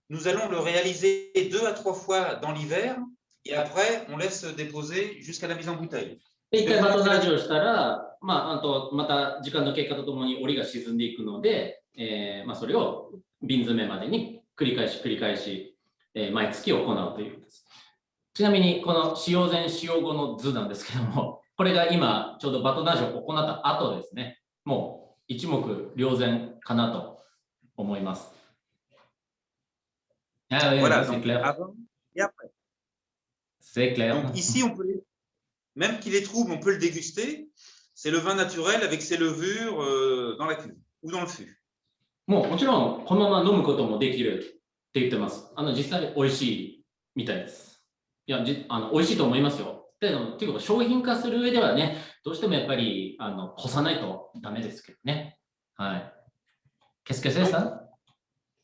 Nous allons le réaliser 2 à 3 fois dans l'hiver et après, on laisse déposer jusqu'à la mise en bouteille. で、一回バトナージをしたら、また時間の経過とともに折りが沈んでいくので、それを瓶詰めまでに繰り返し、毎月行うということです。ちなみに、この使用前、使用後の図なんですけども、これが今、ちょうどバトナージを行った後ですね。もう一目瞭然かなと思います。Voilà, c'est donc clair. avant et après. C'est clair. Donc ici, même qu'il est trouble, on peut le déguster. C'est le vin naturel avec ses levures dans la cuve ou dans le fût. もちろん、このまま飲むこともできるって言ってます。実際美味しいみたいです。いや、美味しいと思いますよ。っていうか、商品化する上ではね、どうしてもやっぱり、こさないとダメですけどね。はい。Qu'est-ce que c'est ça?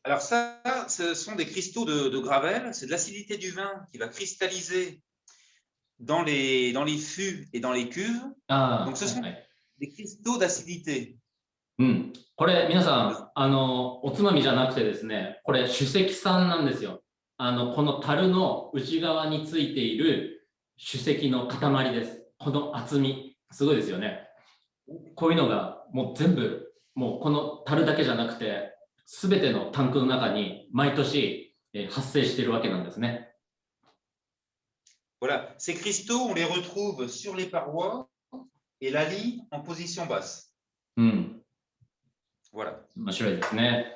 Alors ça, ce sont des cristaux de Gravel. C'est de l'acidité du vin qui va cristalliser dans les fûts et dans les cuves. Donc ce sont des cristaux d'acidité. うん。これ、皆さん、おつまみじゃなくてですね、これ、酒石酸なんですよ。この樽の内側についている酒石の塊です。この厚み、すごいですよね。こういうのがもう全部、もうこの樽だけじゃなくて、すべてのタンクの中に毎年発生しているわけなんですね。Voilà, ces cristaux, on les retrouve sur les parois et la lie en position basse. うん。Voilà. 面白いですね。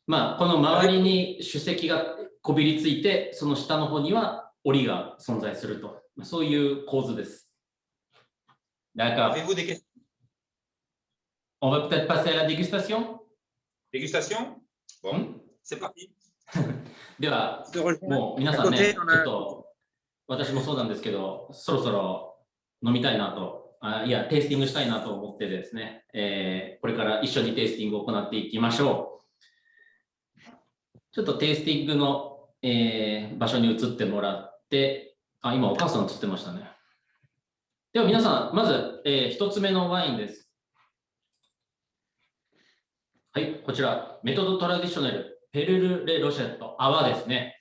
この周りに酒石がこびりついて、その下の方には折りが存在すると。そういう構図です。D'accord. Avez-vous des questions? On va peut-être passer à la dégustation? Dégustation? Bon, c'est parti. では、もう皆さんね、ちょっと私もそうなんですけど、そろそろ飲みたいなと、いや、テイスティングしたいなと思ってですね、これから一緒にテイスティングを行っていきましょう。ちょっとテイスティングの、場所に移ってもらって、今お母さん映ってましたね。では皆さん、まず、1つ目のワインです。はい、こちら、メトドトラディショナル、ペルル・レ・ロシェット、泡ですね。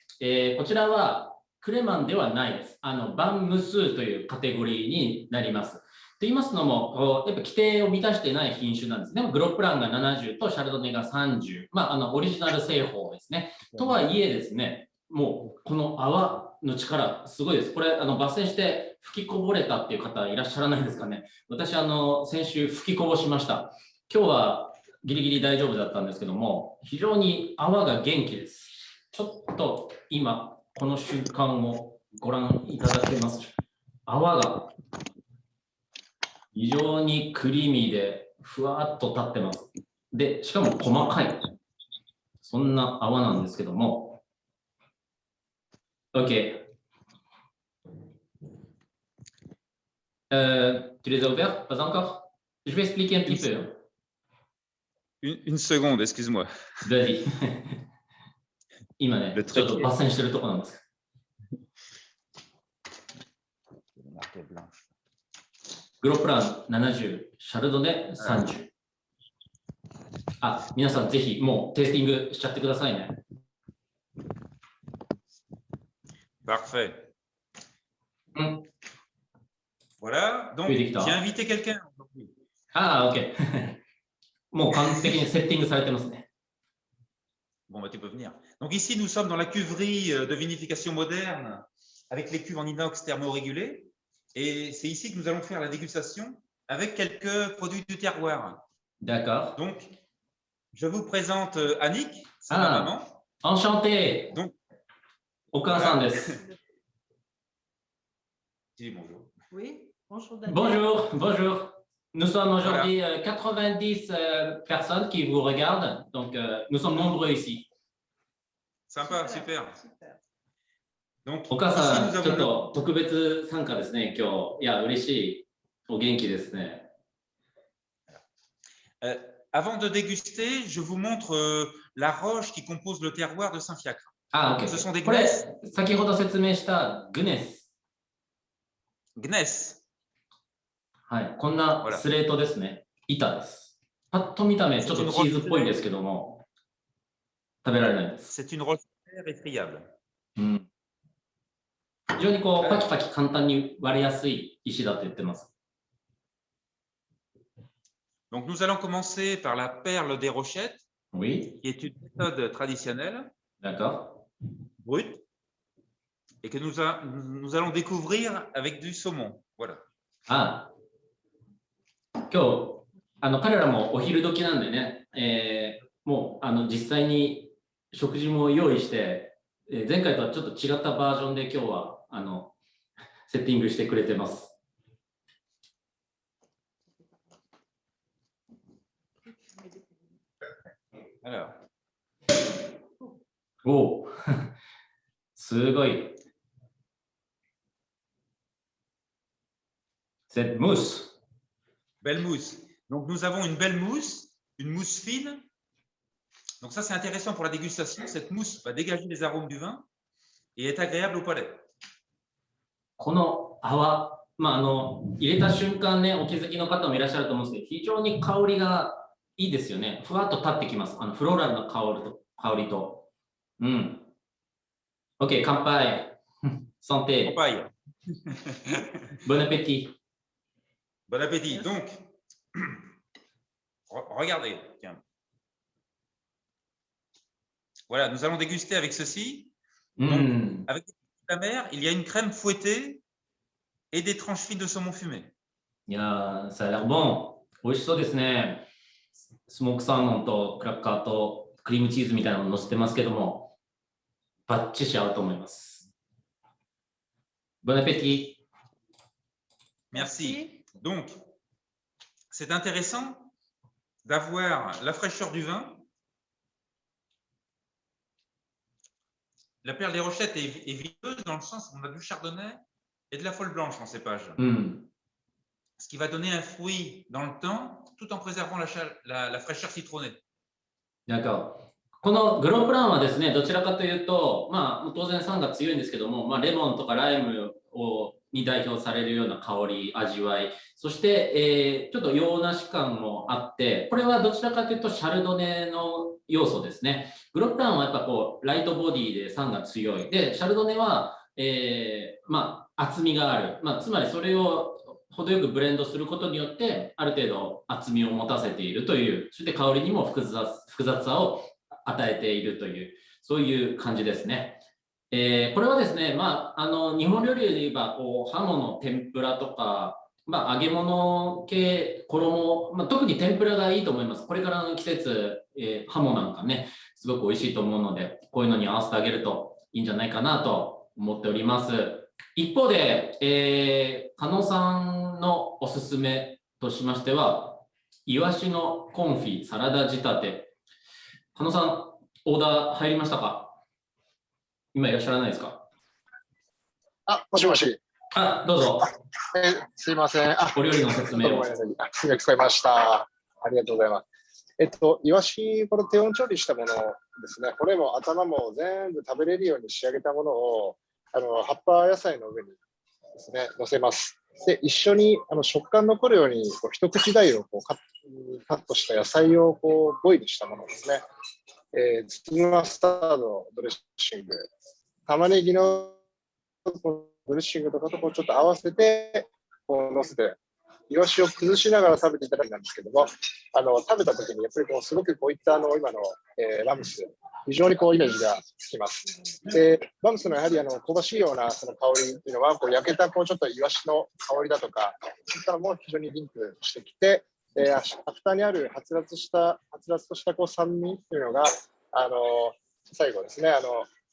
こちらはクレマンではないです。バンムスーというカテゴリーになります。と言いますのも、やっぱ規定を満たしていない品種なんですね。グロップランが70とシャルドネが30。オリジナル製法ですね。とはいえですね、もうこの泡の力、すごいです。これ、抜栓して吹きこぼれたっていう方いらっしゃらないですかね。私、先週吹きこぼしました。今日はギリギリ大丈夫だったんですけども、非常に泡が元気です。ちょっと今、この瞬間をご覧いただけます。泡が非常にクリーミーでふわっと立ってます。で、しかも細かい。そんな泡なんですけども。OK。Tu les as ouverts? Pas encore? Je vais expliquer un petit peu. Une seconde, excuse-moi. Vas-y. 今ね、ちょっと抜栓してるところなんです。グロップラン70、シャルドネ30。皆さんぜひもうテイスティングしちゃってくださいね。Parfait. Voilà, donc j'ai invité quelqu'un aujourd'hui. OK. もう完璧にセッティングされてますね。Bon, tu peux venir. Donc ici, nous sommes dans la cuverie de vinification moderne avec les cuves en inox thermorégulées. Et c'est ici que nous allons faire la dégustation avec quelques produits du terroir. D'accord. Donc, je vous présente Annick, c'est ma maman. Enchanté. Donc, Oka-san desu. Dis bonjour. Oui, bonjour Daniel. Bonjour, bonjour. Nous sommes aujourd'hui 90 personnes qui vous regardent, donc nous sommes nombreux ici. Sympa, super. Donc, お母 ici, さ nous ん、ちょ avons っ le... と特別参加ですね、今日。いや、嬉しい。お元気ですね。Avant de déguster, je vous montre la roche qui compose le terroir de Saint-Fiacre. あ、OK。Ce sont des これ gneiss. 先ほど説明したグネス。 Gneiss. はい。こんなスレートですね。板です。パッと見た目、ちょっとチーズっぽいんですけども、食べられないです。C'est une roche et friable. うん。非常にこう、パキパキ簡単に割れやすい石だと言ってます。Donc, nous allons commencer par la perle des rochettes, Oui. qui est une méthode traditionnelle, D'accord. brute, et que nous allons découvrir avec du saumon. Voilà. ああ、今日彼らもお昼時なんでね、もう実際に食事も用意して、前回とはちょっと違ったバージョンで今日はセッティングしてくれてます。Alors. おおすごい。Cette mousse. Belle mousse. Donc, nous avons une belle mousse, une mousse fine. Donc, ça, c'est intéressant pour la dégustation. Cette mousse va dégager les arômes du vin et est agréable au palais. この泡、入れた瞬間ね、お気づきの方もいらっしゃると思うんですけど、非常に香りがいいですよね。ふわっと立ってきます。フローラルの香りと。うん。OK、乾杯。サンテ。乾杯。Bon appétit. Bon appétit. Donc, regardez. Tiens. Voilà, nous allons déguster avec ceci. Donc, avec la mer, il y a une crème fouettée et des tranches fines de saumon fumé. いやー、ça a l'air bon。美味しそうですね。スモークサーモンとクラッカーとクリームチーズみたいなの乗せてますけども、バッチシ合うと思います。Bon appétit. Merci. Donc, c'est intéressant d'avoir la fraîcheur du vin. La perle des rochettes est viveuse dans le sens où on a du chardonnay et de la folle blanche en cépage. Ce qui va donner un fruit dans le temps tout en préservant la fraîcheur citronnée. D'accord. このグロープランはですね、どちらかというと、当然酸が強いんですけども、レモンとかライムに代表されるような香り、味わい、そして、ちょっと洋梨感もあって、これはどちらかというとシャルドネの要素ですね。グロープランはやっぱこうライトボディで酸が強い。で、シャルドネは、厚みがある。つまりそれを程よくブレンドすることによってある程度厚みを持たせているという、そして香りにも複雑さを与えているという、そういう感じですね。これはですね、日本料理で言えばハモの天ぷらとか、揚げ物系、衣、特に天ぷらがいいと思います。これからの季節、ハモなんかね、すごく美味しいと思うので、こういうのに合わせてあげるといいんじゃないかなと思っております。一方で、加納さんのおすすめとしましては、イワシのコンフィサラダ仕立て。加納さん、オーダー入りましたか？今いらっしゃらないですか？もしもし。どうぞ。すいません。お料理の説明を。今聞こえました。ありがとうございます。イワシ、これ低温調理したものですね。骨も頭も全部食べれるように仕上げたものを、葉っぱ野菜の上にですね、乗せます。で、一緒に食感残るように一口大をカットした野菜をボイルしたものですね。粒マスタードドレッシング、玉ねぎのドレッシングとかとちょっと合わせて乗せて、イワシを崩しながら食べていただきたいんですけども、食べた時にやっぱりすごくこういった今の、ラムス、非常にイメージがつきます。で、ラムスのやはり香ばしいようなその香りっていうのは、焼けたちょっとイワシの香りだとか、そういったのも非常にリンクしてきて、アフターにあるはつらつとした酸味っていうのが、最後ですね、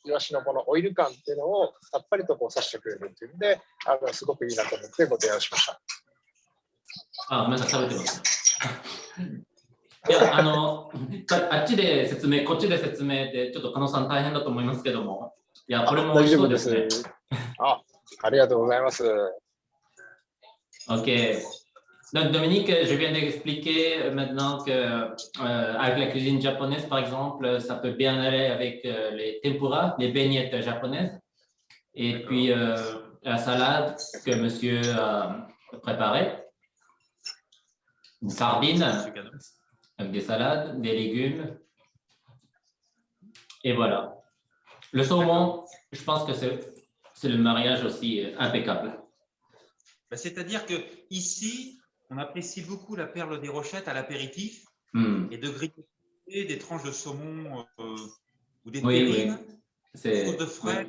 イワシのこのオイル感っていうのをさっぱりと刺してくれるっていうので、すごくいいなと思ってご提案しました。あ、ごめんなさい、食べてます。いや、あっちで説明、こっちで説明で、ちょっと加納さん大変だと思いますけども、いや、これも美味しそうですね。ありがとうございます。OK. Donc Dominique, je viens d'expliquer maintenant que avec la cuisine japonaise, par exemple, ça peut bien aller avec les tempura, les beignets japonaises, et puis la salade que monsieur a préparée, une sardine avec des salades, des légumes, et voilà. Le saumon, je pense que c'est le mariage aussi impeccable. C'est-à-dire que ici, on apprécie beaucoup la perle des Rochettes à l'apéritif et de griller des tranches de saumon ou des terrines, de frais,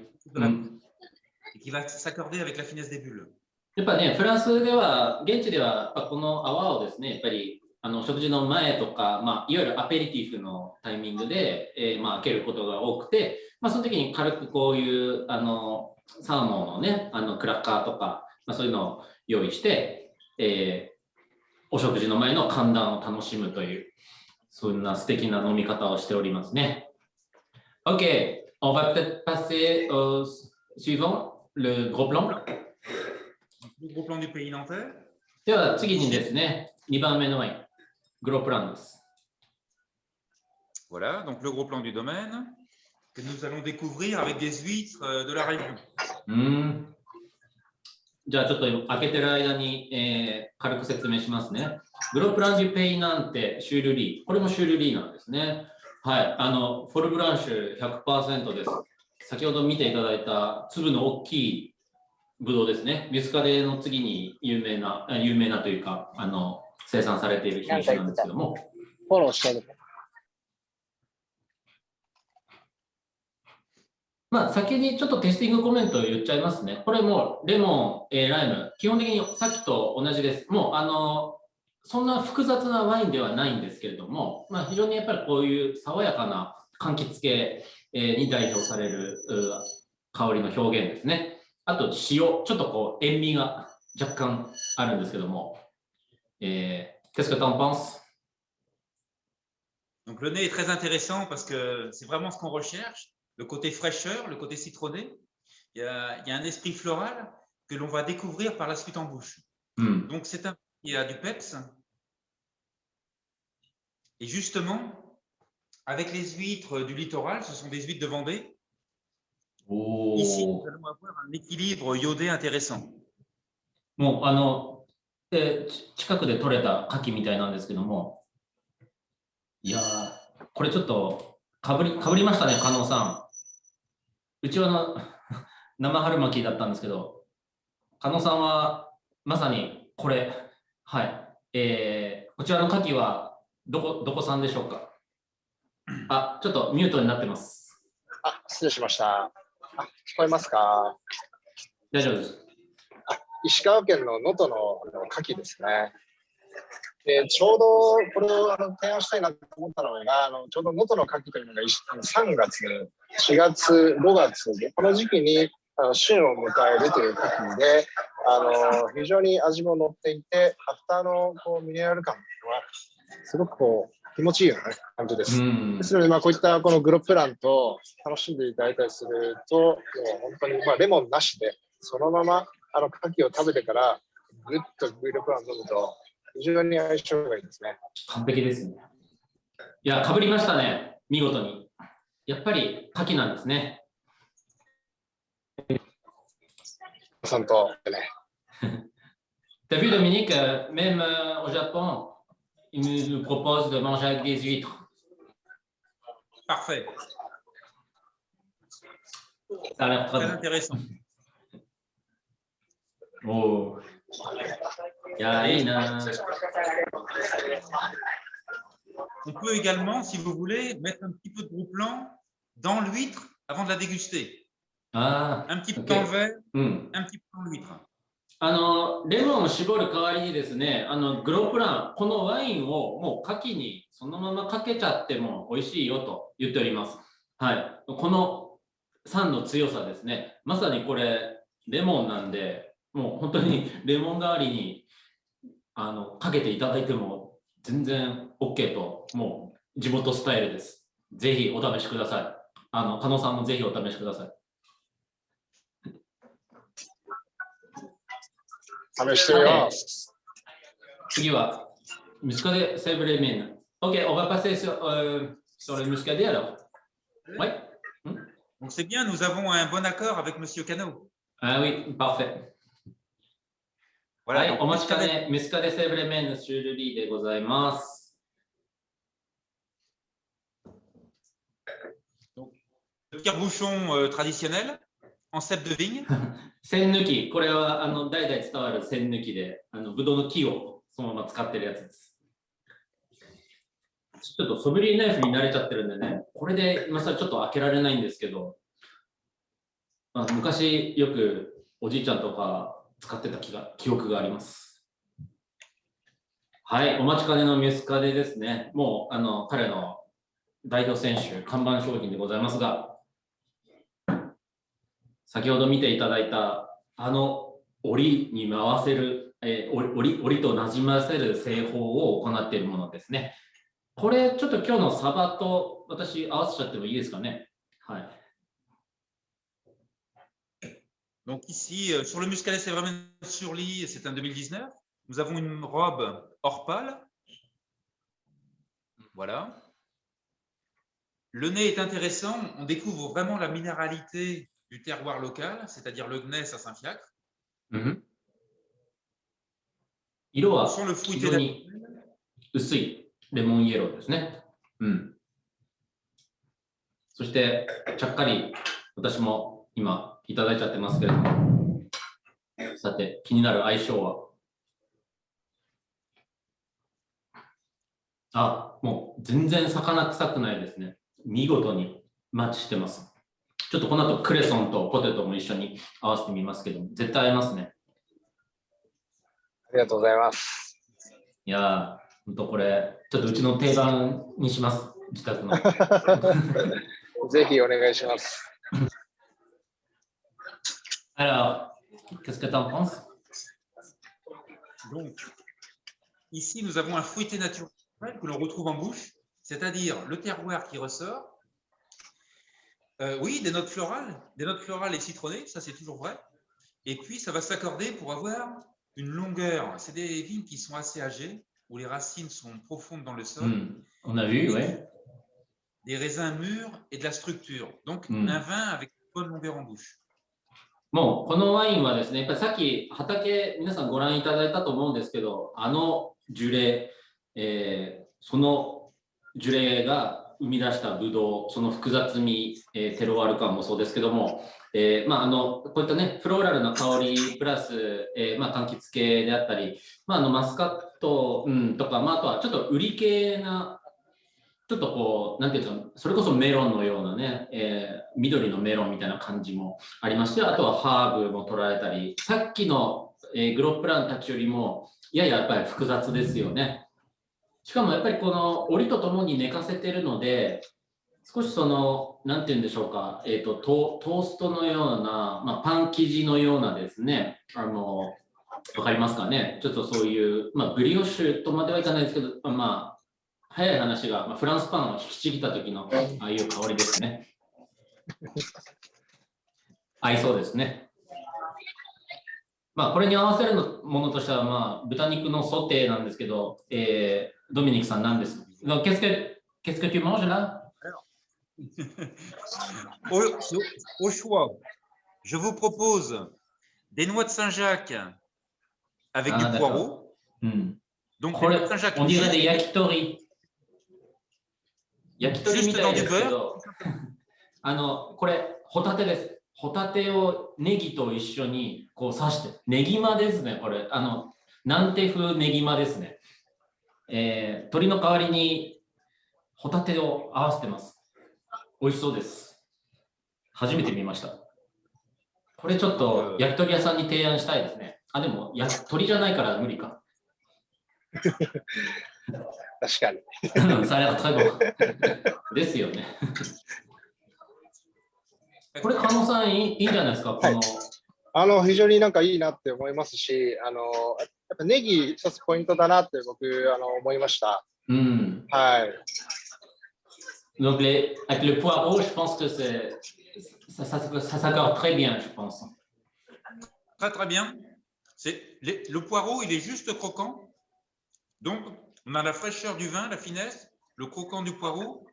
et qui va s'accorder avec la finesse des bulles. やっぱね、フランスでは、現地ではこの泡をですね、やっぱり食事の前とか、いわゆるアペリティフのタイミングで、開けることが多くて、その時に軽くこういうサーモンのね、クラッカーとか、そういうのを用意して、お食事の前の寒暖を楽しむという、そんな素敵な飲み方をしておりますね。OK, on va peut-être passer au suivant, le gros plan. Le gros plan du pays nantais. では次にですね、2番目のワイン、グロプランです。Voilà, donc le gros plan du domaine que nous allons découvrir avec des huîtres de la région. じゃあちょっと開けてる間に、軽く説明しますね。グロプランデュペイなんてシュールリー。これもシュールリーなんですね。はい。フォルブランシュ 100% です。先ほど見ていただいた粒の大きいブドウですね。ミュスカレの次に有名なというか、生産されている品種なんですけども。フォローしてる。先にちょっとテイスティングコメントを言っちゃいますね。これもレモン、ライム、基本的にさっきと同じです。もうそんな複雑なワインではないんですけれども、非常にやっぱりこういう爽やかな柑橘系に代表される香りの表現ですね。あと塩、ちょっとこう塩味が若干あるんですけども。Qu'est-ce que tu en penses? Donc le nez est très intéressant parce que c'est vraiment ce qu'on recherche. Le côté fraîcheur, le côté citronné, il y a un esprit floral que l'on va découvrir par la suite en bouche. Donc c'est un qui a du peps. Et justement, avec les huîtres du littoral, ce sont des huîtres de Vendée. Ici, nous allons avoir un équilibre iodé intéressant. もう近くで採れた牡蠣みたいなんですけども、いやー、これちょっとかぶりましたね、加納さん。うちは生春巻きだったんですけど、加納さんはまさにこれ、はい、こちらの牡蠣はどこ産でしょうか。ちょっとミュートになってます。失礼しました。聞こえますか。大丈夫です。石川県の能登の牡蠣ですね。ちょうどこれを提案したいなと思ったのが、ちょうど能登の牡蠣というのが3月、4月、5月で、この時期に旬を迎えるという牡蠣で、非常に味も乗っていて、アフターのミネラル感というのは、すごく気持ちいいような感じです。ですので、こういったこのグロプランと楽しんでいただいたりすると、もう本当にレモンなしで、そのまま牡蠣を食べてから、ぐっとグロプランを飲むと、非常に相性がいいですね。完璧ですね。いや、かぶりましたね、見事に。やっぱり牡蠣なんですね。さんとね。T'as vu Dominique, même au Japon, ils nous proposent de manger avec des huîtres. Parfait. Ça a l'air très intéressant. Oh. On peut également, si vous voulez, mettre un petit peu de gros plan dans l'huître avant de la déguster. Un petit peu dans le verre, un petit peu dans l'huître. レモンを絞る代わりにですね、グロプラン、このワインをもう牡蠣にそのままかけちゃっても美味しいよと言っております。はい。この酸の強さですね。まさにこれレモンなんで、もう本当にレモン代わりにかけていただいても全然 OK と、もう地元スタイルです。ぜひお試しください。加納さんもぜひお試しください。試してみます。次は、ムスカデ・セブレメン。OK, on va passer sur le muscadet alors. Ouais. Donc c'est bien, nous avons un bon accord avec Monsieur Cano. Ah oui, parfait. はい、お待ちかね、ムスカデ・セブレメンのシュールリーでございます。Le tire-bouchon traditionnel en cèpe de vigne. 栓抜き、これは代々伝わる栓抜きで、ブドウの木をそのまま使ってるやつです。ちょっとソムリエナイフに慣れちゃってるんでね、これで今更ちょっと開けられないんですけど、昔よくおじいちゃんとか使ってた記憶があります。はい、お待ちかねのミュスカデですね。もう彼の代表選手、看板商品でございますが、先ほど見ていただいた折に回せる、折となじませる製法を行っているものですね。これちょっと今日のサバと私合わせちゃってもいいですかね。はい。Donc ici, sur le Muscadet, c'est vraiment sur lit, c'est un 2019. Nous avons une robe or pâle. Voilà. Le nez est intéressant. On découvre vraiment la minéralité du terroir local, c'est-à-dire le gneiss à Saint-Fiacre. 色は Sans le 非 fruité 常 naturel. に薄いレモンイエローですね。そしてちゃっかり私も今いただいちゃってますけれども、さて気になる相性は、もう全然魚臭くないですね。見事にマッチしてます。ちょっとこの後クレソンとポテトも一緒に合わせてみますけど、絶対合いますね。ありがとうございます。いやー、ほんとこれ、ちょっとうちの定番にします、自宅の。ぜひお願いします。Alors, qu'est-ce que tu en penses? Donc, ici, nous avons un fruité naturel que l'on retrouve en bouche, c'est-à-dire le terroir qui ressort. Oui, des notes florales et citronnées, ça c'est toujours vrai. Et puis, ça va s'accorder pour avoir une longueur. C'est des vignes qui sont assez âgées, où les racines sont profondes dans le sol. On a vu, oui. Des raisins mûrs et de la structure. Donc, un vin avec une bonne longueur en bouche. もうこのワインはですね、やっぱりさっき畑皆さんご覧いただいたと思うんですけど、樹齢、その樹齢が生み出したブドウ、その複雑味、テロワール感もそうですけども、こういったねフローラルな香りプラス、柑橘系であったり、マスカット、とか、あとはちょっとウリ系な、ちょっとこうなんていうんですか、それこそメロンのようなね、緑のメロンみたいな感じもありまして、あとはハーブも捉えたり、さっきの、グロップランたちよりもややっぱり複雑ですよね。しかもやっぱりこの折とともに寝かせてるので、少しそのなんていうんでしょうか、トーストのような、パン生地のようなですね、わかりますかね、ちょっとそういう、ブリオッシュとまではいかないですけど、早い話が、フランスパンを引きちぎった時のああいう香りですね。合いそうですね。これに合わせるものとしては、豚肉のソテーなんですけど、ドミニクさん何です？ Qu'est-ce que tu manges là? Au choix, je vous propose des noix de Saint-Jacques avec du poireau. Donc, on dirait des yakitori. 焼き鳥みたいですけど、これホタテです。ホタテをネギと一緒にこう刺して、ネギマですね。これ南テ風ネギマですね。鶏の代わりにホタテを合わせてます。美味しそうです。初めて見ました。これちょっと焼き鳥屋さんに提案したいですね。でも鳥じゃないから無理か。確かに。ですよね。これ、加納さんいいんじゃないですか、この。非常になんかいいなって思いますし、っぱネギ一つポイントだなって僕思いました。はい。Donc avec le poireau, je pense que ça s'accorde très bien, je pense. Très très bien. Le poireau, il est juste croquant. Donc, on a la fraîcheur du vin, la finesse, le croquant du poireau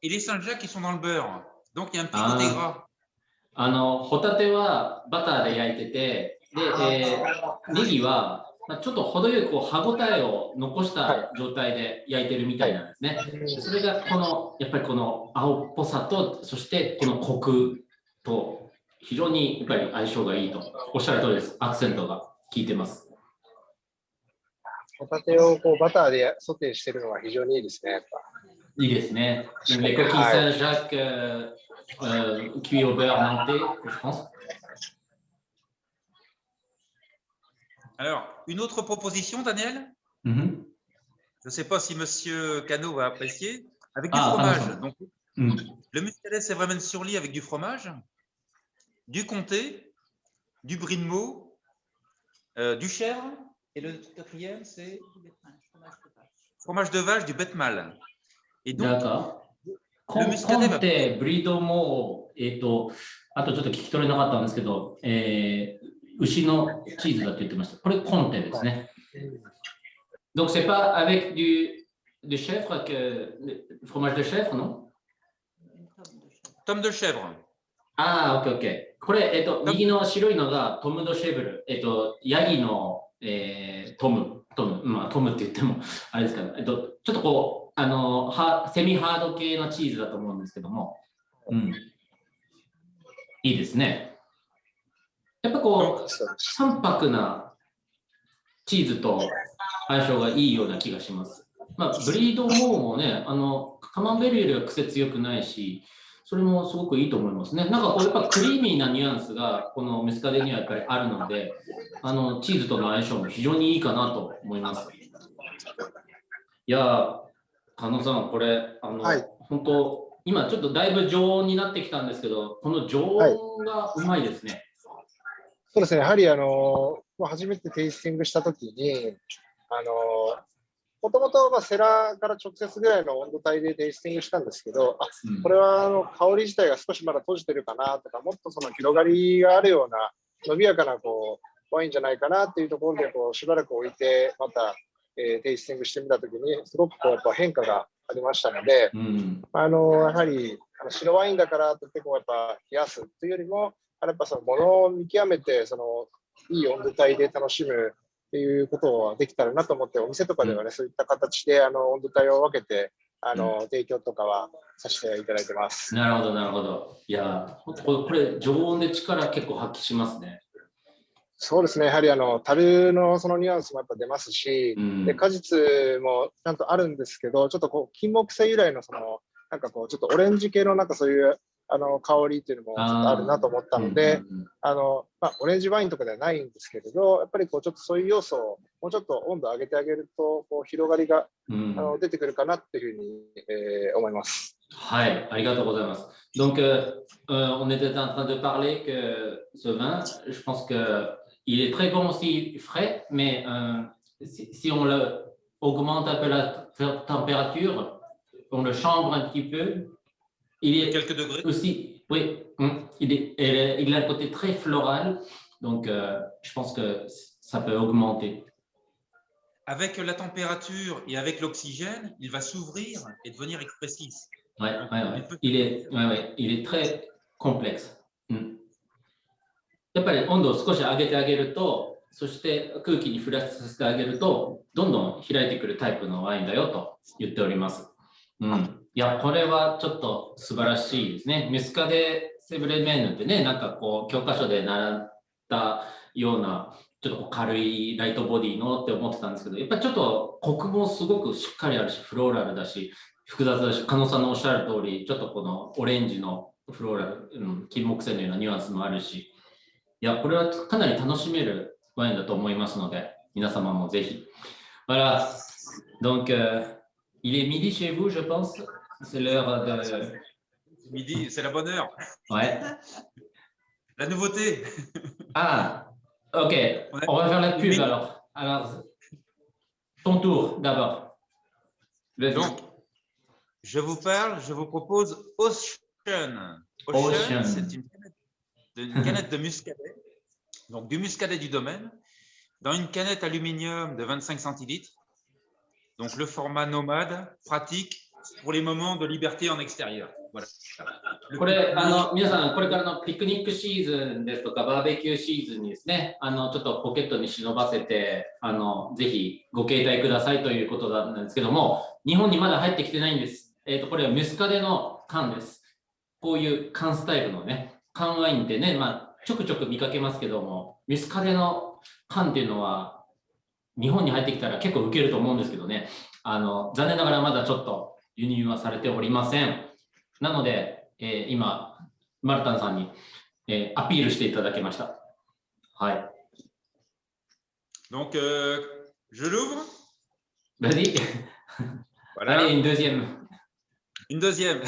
et les Saint-Jacques qui sont dans le beurre. Donc, il y a un petit côté gras. ホタテはバターで焼いてて、で、ネギはちょっと程よい歯ごたえを残した状態で焼いてるみたいなんですね。それがやっぱりこの青っぽさと、そしてこのコクと非常にやっぱり相性がいいとおっしゃる通りです。アクセントが効いてます。ホタテをバターでソテーしてるのは非常にいいですね。やっぱいいですね。Les coquilles Saint-Jacques cuits au beurre nantais, je pense. Alors, une autre proposition, Daniel? Je ne sais pas si Monsieur Cano va apprécier. Avec du fromage. Donc, le muscadet, c'est vraiment sur lit avec du fromage, du comté, du brie de Meaux, du chèvre. Et le quatrième, c'est fromage de vache, du bête-mal. Et donc, le muscadet va... ブリードも、あとちょっと聞き取れなかったんですけど、牛のチーズだって言ってました。これコンテですね。Donc c'est pas avec du chèvre que fromage de chèvre, non? Tome de chèvre. Ah, ok, ok. これ右の白いのがトム・ド・シェブル、ヤギのトムって言ってもあれですかね。ちょっとセミハード系のチーズだと思うんですけども、いいですね。やっぱ淡白なチーズと相性がいいような気がします。ブリードモーもね、カマンベールよりは癖強くないし、それもすごくいいと思いますね。なんかやっぱクリーミーなニュアンスがこのムスカデにはやっぱりあるので、チーズとの相性も非常にいいかなと思います。いや、加納さん、これ本当今ちょっとだいぶ常温になってきたんですけど、この常温がうまいですね。そうですね。やはり初めてテイスティングしたときに、もともとセラから直接ぐらいの温度帯でテイスティングしたんですけど、これは香り自体が少しまだ閉じてるかなとか、もっと広がりがあるような伸びやかなワインじゃないかなっていうところでしばらく置いてまた、テイスティングしてみたときにすごくやっぱ変化がありましたので、やはり白ワインだからといってやっぱ冷やすというよりも、やっぱものを見極めていい温度帯で楽しむっていうことはできたらなと思って、お店とかではね、そういった形で温度帯を分けて提供とかはさせていただいてます。なるほど、なるほど。いや、これ常温で力結構発揮しますね。そうですね。やはり樽のニュアンスもやっぱ出ますし、で果実もちゃんとあるんですけど、ちょっと金木犀由来のなんかちょっとオレンジ系のなんかそういう香りっていうのもちょっとあるなと思ったので、オレンジワインとかではないんですけれど、やっぱりちょっとそういう要素をもうちょっと温度を上げてあげると広がりが出てくるかなっていうふうに思います。はい、ありがとうございます。Donc, on était en train de parler que ce vin, je pense que il est très bon aussi frais, mais si on augmente un peu la température, on le chambre un petit peu, il est quelques degrés aussi, oui, il a un côté très floral, donc je pense que ça peut augmenter. Avec la température et avec l'oxygène, il va s'ouvrir et devenir expressif. Ouais. Il est très complexe. やっぱり温度を少し上げてあげると、そして空気に触らさせてあげると、どんどん開いてくるタイプのワインだよと言っております。いや、これはちょっと素晴らしいですね。ミスカデ・セブレメーヌってね、なんか教科書で習ったような、ちょっと軽いライトボディのって思ってたんですけど、やっぱりちょっとコクもすごくしっかりあるし、フローラルだし、複雑だし、加納さんのおっしゃる通り、ちょっとこのオレンジのフローラル、金木犀のようなニュアンスもあるし、いや、これはかなり楽しめるワインだと思いますので、皆様もぜひ。Voilà. Donc, il est midi chez vous, je pense. C'est l'heure de. Midi, c'est la bonne heure. Ouais. La nouveauté. Ah, ok. On va faire la pub alors. alors, ton tour d'abord. Donc, je vous propose Ocean. Ocean, c'est une canette de muscadet, donc du muscadet du domaine, dans une canette aluminium de 25 centilitres. Donc, le format nomade, pratique pour les moments de liberté en extérieur. Voilà. これ皆さん、これからのピクニックシーズンですとか、バーベキューシーズンにですね、ちょっとポケットに忍ばせて、ぜひご携帯くださいということなんですけども、日本にまだ入ってきてないんです。これはミュスカデの缶です。こういう缶スタイルのね、缶ワインってね、ちょくちょく見かけますけども、ミュスカデの缶っていうのは、日本に入ってきたら結構ウケると思うんですけどね、残念ながらまだちょっと輸入はされておりません。なので、今、マルタンさんに、アピールしていただきました。はい。Donc, je l'ouvre. Vas-y. Voilà. Allez, une deuxième. Une deuxième.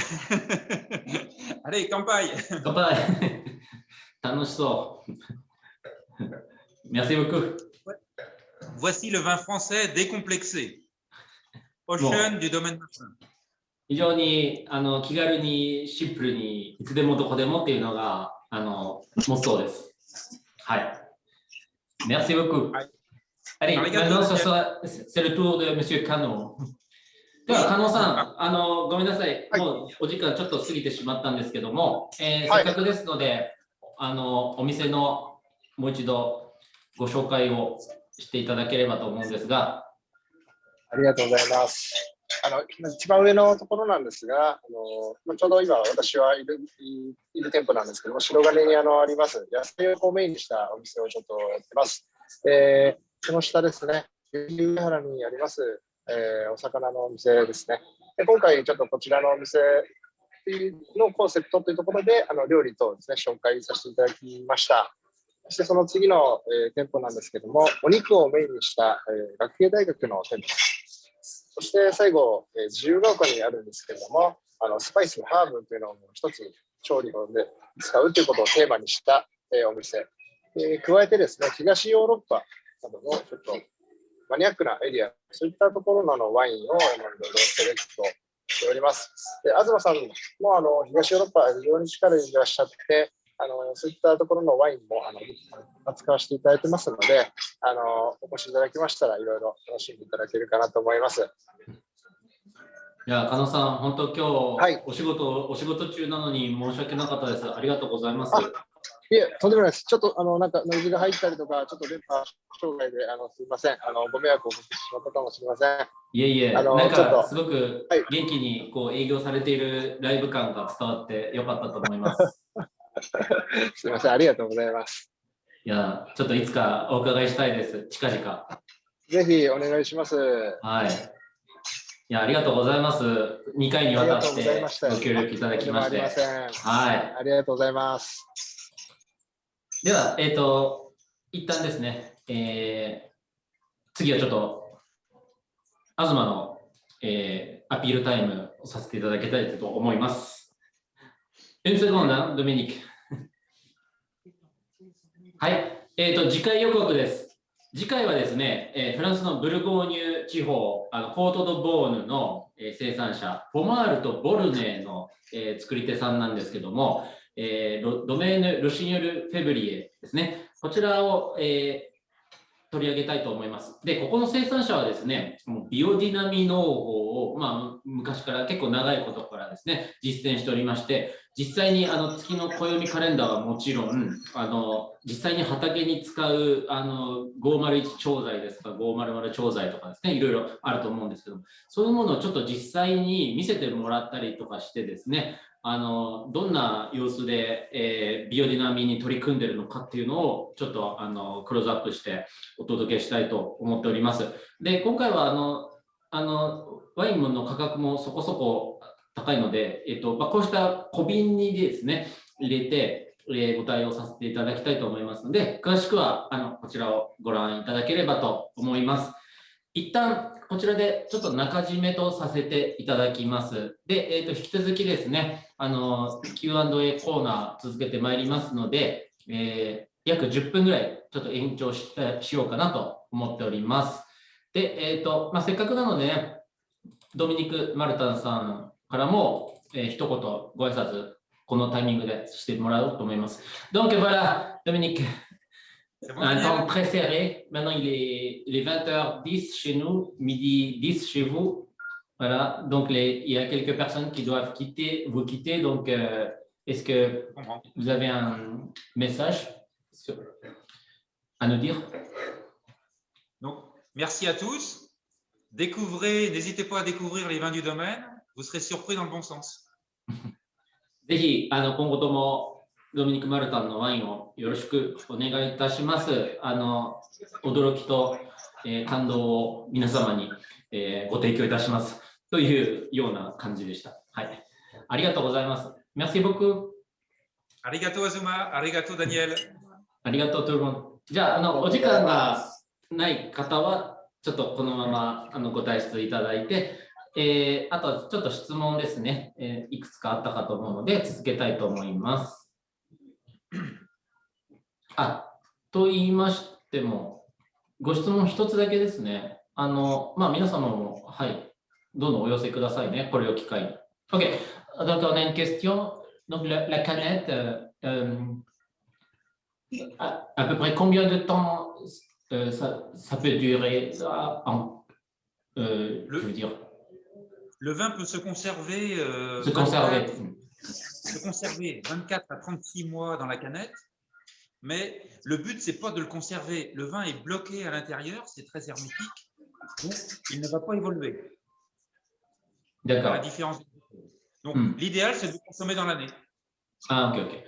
Allez, campagne. Campagne. 楽しそう。Merci beaucoup. Voici le vin français décomplexé. Ocean du domaine Martin. 非常に気軽にシンプルにいつでもどこでもっていうのがモットーです。はい。Merci beaucoup. Allez, maintenant c'est le tour de Monsieur Cano. では、加納さん、ごめんなさい、もうお時間ちょっと過ぎてしまったんですけども、せっかくですので、お店のもう一度ご紹介をしていただければと思うんですが。ありがとうございます。一番上のところなんですが、ちょうど今私はいる店舗なんですけども、白金にあります野菜をメインにしたお店をちょっとやってます。その下ですね、上原にあります、お魚のお店ですね。で今回ちょっとこちらのお店のコンセプトというところで料理等ですね、紹介させていただきました。そしてその次の、店舗なんですけども、お肉をメインにした、学芸大学の店舗。そして最後、自由が丘にあるんですけれども、スパイスのハーブというのを一つ調理で使うということをテーマにした、お店。加えてですね、東ヨーロッパなどのちょっとマニアックなエリア、そういったところのワインをいろいろセレクトしております。で、東さんも東ヨーロッパ非常に力入れていらっしゃって、そういったところのワインも扱わせていただいてますので、お越しいただきましたらいろいろ楽しんでいただけるかなと思います。いや、加納さん、本当今日、はい、お仕事中なのに申し訳なかったです。ありがとうございます。いえ、とんでもないです。ちょっとなんかノイズが入ったりとか、ちょっと電波障害ですみません。ご迷惑をおかけしてしまったかもしれません。いえいえ、なんかすごく元気にこう営業されているライブ感が伝わってよかったと思います。すみません、ありがとうございます。いや、ちょっといつかお伺いしたいです。近々。ぜひお願いします。はい。いや、ありがとうございます。2回にわたってご協力いただきまして。はい。ありがとうございます。では、一旦ですね、次はちょっと、東の、アピールタイムをさせていただきたいと思います。Une seconde, Dominique. はい、次回予告です。次回はですね、フランスのブルゴーニュ地方、コート・ド・ボーヌの、生産者、ポマールとボルネーの、作り手さんなんですけども、ドメーヌ・ルシニョル・フェブリエですね。こちらを、取り上げたいと思います。で、ここの生産者はですね、もうビオディナミ農法を、昔から結構長いことからですね、実践しておりまして、実際に月の暦カレンダーはもちろん、実際に畑に使う501調剤ですとか500調剤とかですね、いろいろあると思うんですけども、そういうものをちょっと実際に見せてもらったりとかしてですね、どんな様子で、ビオディナミに取り組んでいるのかっていうのをちょっとクローズアップしてお届けしたいと思っております。で、今回はワインの価格もそこそこ高いので、こうした小瓶にですね、入れて、ご対応させていただきたいと思いますので、詳しくはこちらをご覧いただければと思います。一旦こちらでちょっと中締めとさせていただきます。で、引き続きですね、Q&A コーナー続けてまいりますので、約10分ぐらいちょっと延長しようかなと思っております。で、せっかくなのでね、ドミニク・マルタンさんからも、一言ご挨拶、このタイミングでしてもらおうと思います。Donc voilà, Dominique, un temps très serré. Maintenant, il est 20h10 chez nous, midi 10 chez vous. Voilà, donc il y a quelques personnes qui doivent vous quitter. Donc, est-ce que vous avez un message à nous dire? Donc, merci à tous. N'hésitez pas à découvrir les vins du domaine. Vous serez surpris dans le bon sens. ぜひ今後ともドミニク・マルタンのワインをよろしくお願いいたします。驚きと、感動を皆様に、ご提供いたしますというような感じでした。はい、ありがとうございます。Merci beaucoup。ありがとう、アズマ。ありがとう、ダニエル。ありがとう、トゥルモン。じゃあ、お時間がない方は、ちょっとこのままご退出いただいて、あとちょっと質問ですね、いくつかあったかと思うので続けたいと思います。と言いましても、ご質問一つだけですね。皆様も、はい、どんどんお寄せくださいね、これを機会に。OK, donc on a une question. Donc la canette, à peu près combien de temps ça peut durer je veux dire. Le vin peut se conserver, 24 à 36 mois dans la canette, mais le but, c'est pas de le conserver. Le vin est bloqué à l'intérieur, c'est très hermétique, donc il ne va pas évoluer. D'accord. La différence. Donc, l'idéal, c'est de le consommer dans l'année. OK, OK.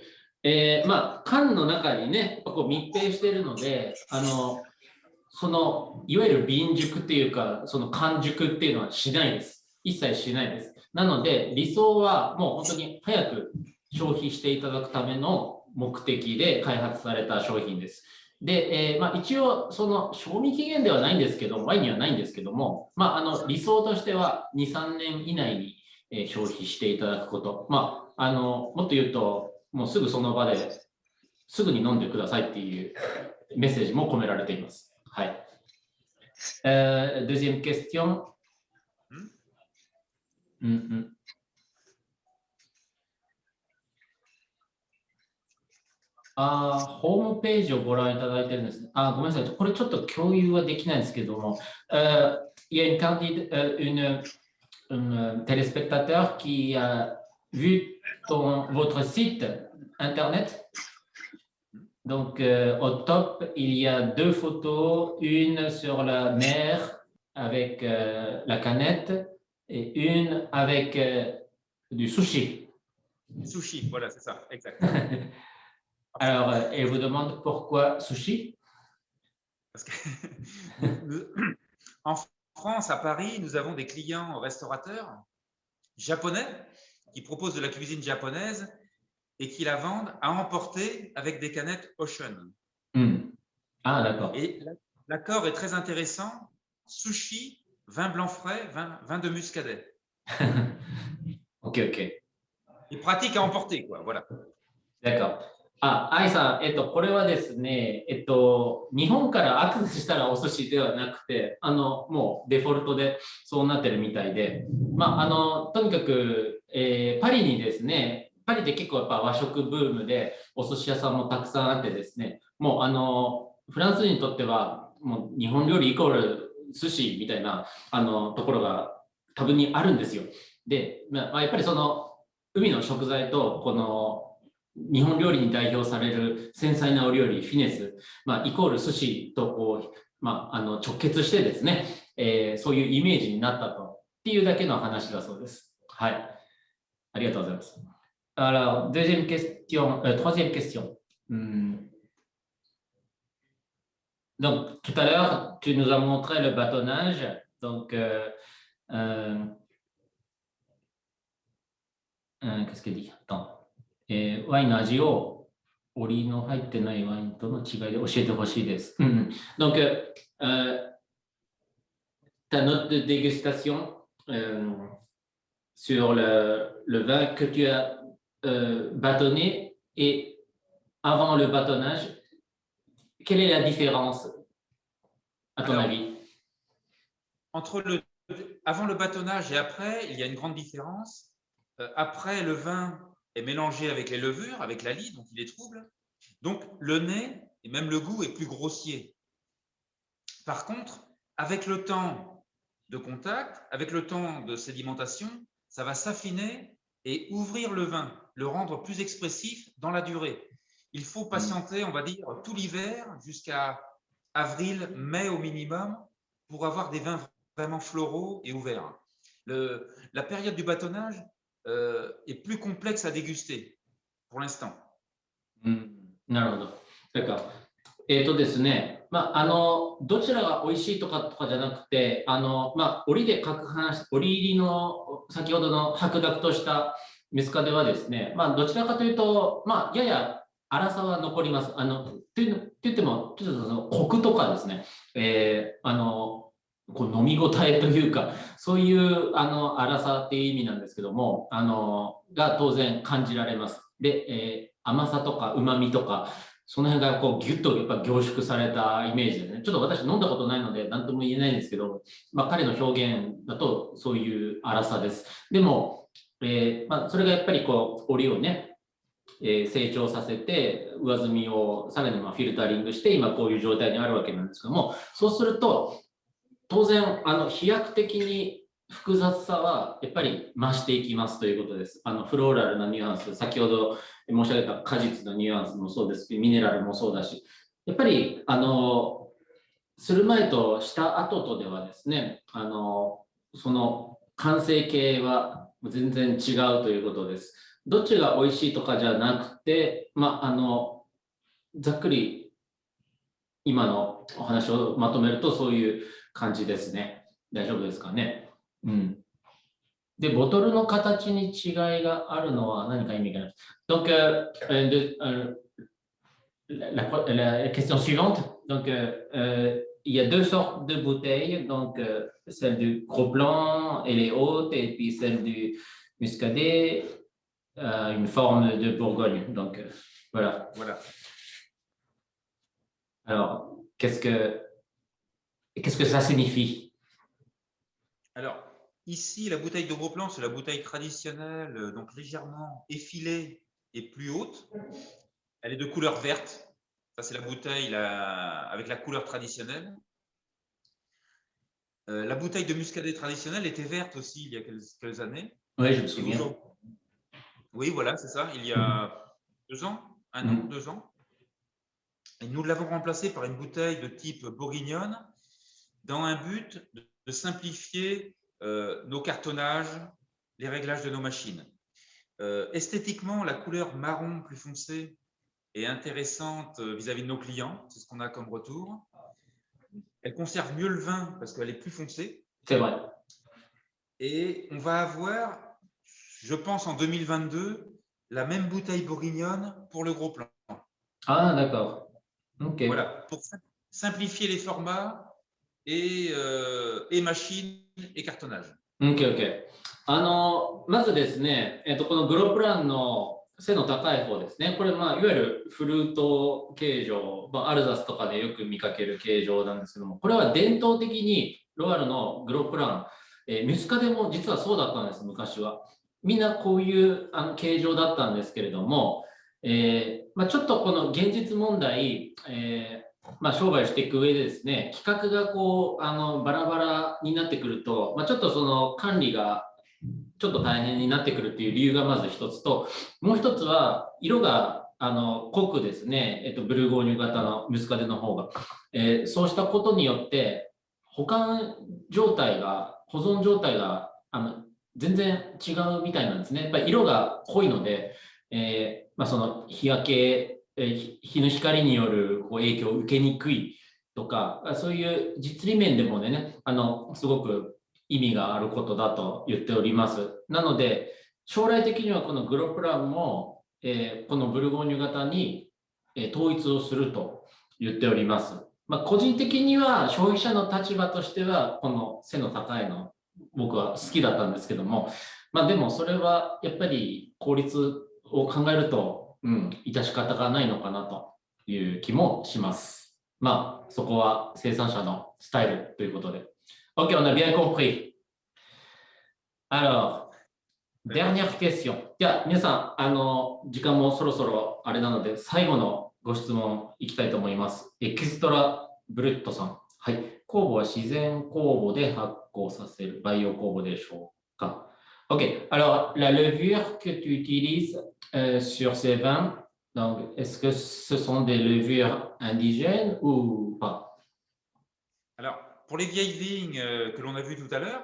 缶の中にね、こう密閉しているので、いわゆる瓶熟っていうか、その完熟っていうのはしないです。一切しないです。なので、理想はもう本当に早く消費していただくための目的で開発された商品です。で、一応、その賞味期限ではないんですけど、ワインにはないんですけども、理想としては2、3年以内に消費していただくこと。もっと言うと、もうすぐその場ですぐに飲んでくださいっていうメッセージも込められています。はい。Deuxième question. ホームページをご覧いただいてるんですね。ごめんなさい。これちょっと共有はできないんですけども、il y a un téléspectateur qui a vu votre site internet. Donc, au top, il y a 2 photos, une sur la mer avec la canette et une avec du sushi. Sushi, voilà, c'est ça, exact. Alors, elle vous demande pourquoi sushi? Parce que en France, à Paris, nous avons des clients restaurateurs japonais qui proposent de la cuisine japonaise et qui la vendent à emporter avec des canettes Ocean. D'accord. Et l'accord est très intéressant. Sushi, vin blanc frais, vin de muscadet. OK, OK. Et pratique à emporter, quoi, voilà. D'accord. 愛さん、これはですね、日本からアクセスしたらお寿司ではなくて、もうデフォルトでそうなってるみたいで、とにかく、パリにですね、パリって結構やっぱ和食ブームでお寿司屋さんもたくさんあってですね、もうフランス人にとってはもう日本料理イコール寿司みたいなところが多分にあるんですよ。で、やっぱりその海の食材とこの日本料理に代表される繊細なお料理、フィネス、イコール寿司とこう、直結してですね、そういうイメージになったとっていうだけの話だそうです。はい。ありがとうございます。Alors, troisième question. Donc, tout à l'heure, tu nous as montré le bâtonnage. Donc, qu'est-ce qu'elle dit? Attends. ワインの味をオリの入ってないワインとの違いで教えてほしいです。Donc, ta note de dégustation sur le vin que tu as bâtonné et avant le bâtonnage, quelle est la différence à ton avis? Avant le bâtonnage et après, il y a une grande différence. Après, le vin est mélangé avec les levures, avec la lie, donc il est trouble. Donc, le nez et même le goût est plus grossier. Par contre, avec le temps de contact, avec le temps de sédimentation, ça va s'affiner et ouvrir le vin, le rendre plus expressif dans la durée. Il faut patienter, on va dire, tout l'hiver jusqu'à avril, mai au minimum pour avoir des vins vraiment floraux et ouverts. La période du bâtonnage est plus complexe à déguster pour l'instant. なるほど。だから、ですね、どちらが美味しいとかじゃなくて、折で攪拌し、折入りの先ほどの白濁としたミスカデはですね、どちらかというと、やや粗さは残ります。って言っても、ちょっとそのコクとかですね、こう飲み応えというか、そういう粗さっていう意味なんですけども、が当然感じられます。で、甘さとか旨味とか、その辺がこうギュッとやっぱ凝縮されたイメージでね、ちょっと私飲んだことないので何とも言えないんですけど、彼の表現だとそういう粗さです。でも、それがやっぱりこう、折をね、成長させて上澄みをさらにフィルタリングして今こういう状態にあるわけなんですけども、そうすると当然飛躍的に複雑さはやっぱり増していきますということです。フローラルなニュアンス、先ほど申し上げた果実のニュアンスもそうですし、ミネラルもそうだし、やっぱりする前とした後とではですね、その完成形は全然違うということです。どっちが美味しいとかじゃなくて、ざっくり今のお話をまとめるとそういう感じですね。大丈夫ですかね。うん。で、ボトルの形に違いがあるのは何か意味がある。Donc, la question suivante. Donc, il y a deux sortes de bouteilles. Donc, celle du gros plan, elle est haute, et puis celle du muscadet, une forme de Bourgogne. Donc, voilà. Alors, qu'est-ce que ça signifie? Alors, ici, la bouteille de gros plan, c'est la bouteille traditionnelle, donc légèrement effilée et plus haute. Elle est de couleur verte. Ça, c'est la bouteille avec la couleur traditionnelle. La bouteille de muscadet traditionnelle était verte aussi il y a quelques années. Oui, je me souviens. Oui, voilà, c'est ça. Il y a 2 ans, 1 an, 2 ans. Et nous l'avons remplacée par une bouteille de type bourguignonne dans un but de simplifier nos cartonnages, les réglages de nos machines. Esthétiquement, la couleur marron plus foncée est intéressante vis-à-vis de nos clients. C'est ce qu'on a comme retour. Elle conserve mieux le vin parce qu'elle est plus foncée. C'est vrai. Et on va avoir, je pense en 2022, la même bouteille bourguignonne pour le gros plan. Ah, d'accord. Ok. Voilà, pour simplifier les formats et machines et cartonnage. OK。まずですね、このグロプランの背の高い方ですね。これ、いわゆるフルート形状、アルザスとかでよく見かける形状なんですけども、これは伝統的にロワールのグロプラン、ミュスカデも実はそうだったんです、昔は。みんなこういう形状だったんですけれども、ちょっとこの現実問題、商売していく上でですね、規格がこうバラバラになってくると、ちょっとその管理がちょっと大変になってくるっていう理由がまず一つと、もう一つは色が濃くですね、ブルゴーニュ型のムスカデの方が、そうしたことによって保存状態が全然違うみたいなんですね。やっぱり色が濃いので、その日焼け、日の光による影響を受けにくいとか、そういう実利面でもね、すごく意味があることだと言っております。なので、将来的にはこのグロプランも、このブルゴーニュ型に統一をすると言っております。個人的には消費者の立場としては、この背の高いの、僕は好きだったんですけども、でもそれはやっぱり効率を考えると、致し方がないのかなという気もします。そこは生産者のスタイルということで。OK, on a bien compris. Alors, dernière question. じゃあ、皆さん、時間もそろそろあれなので、最後のご質問いきたいと思います。エキストラブルットさん。はい。酵母は自然酵母で発酵させる培養酵母でしょうか。OK. Alors, la levure que tu utilises sur ces vins, donc, est-ce que ce sont des levures indigènes ou pas? Alors, pour les vieilles vignes que l'on a vues tout à l'heure,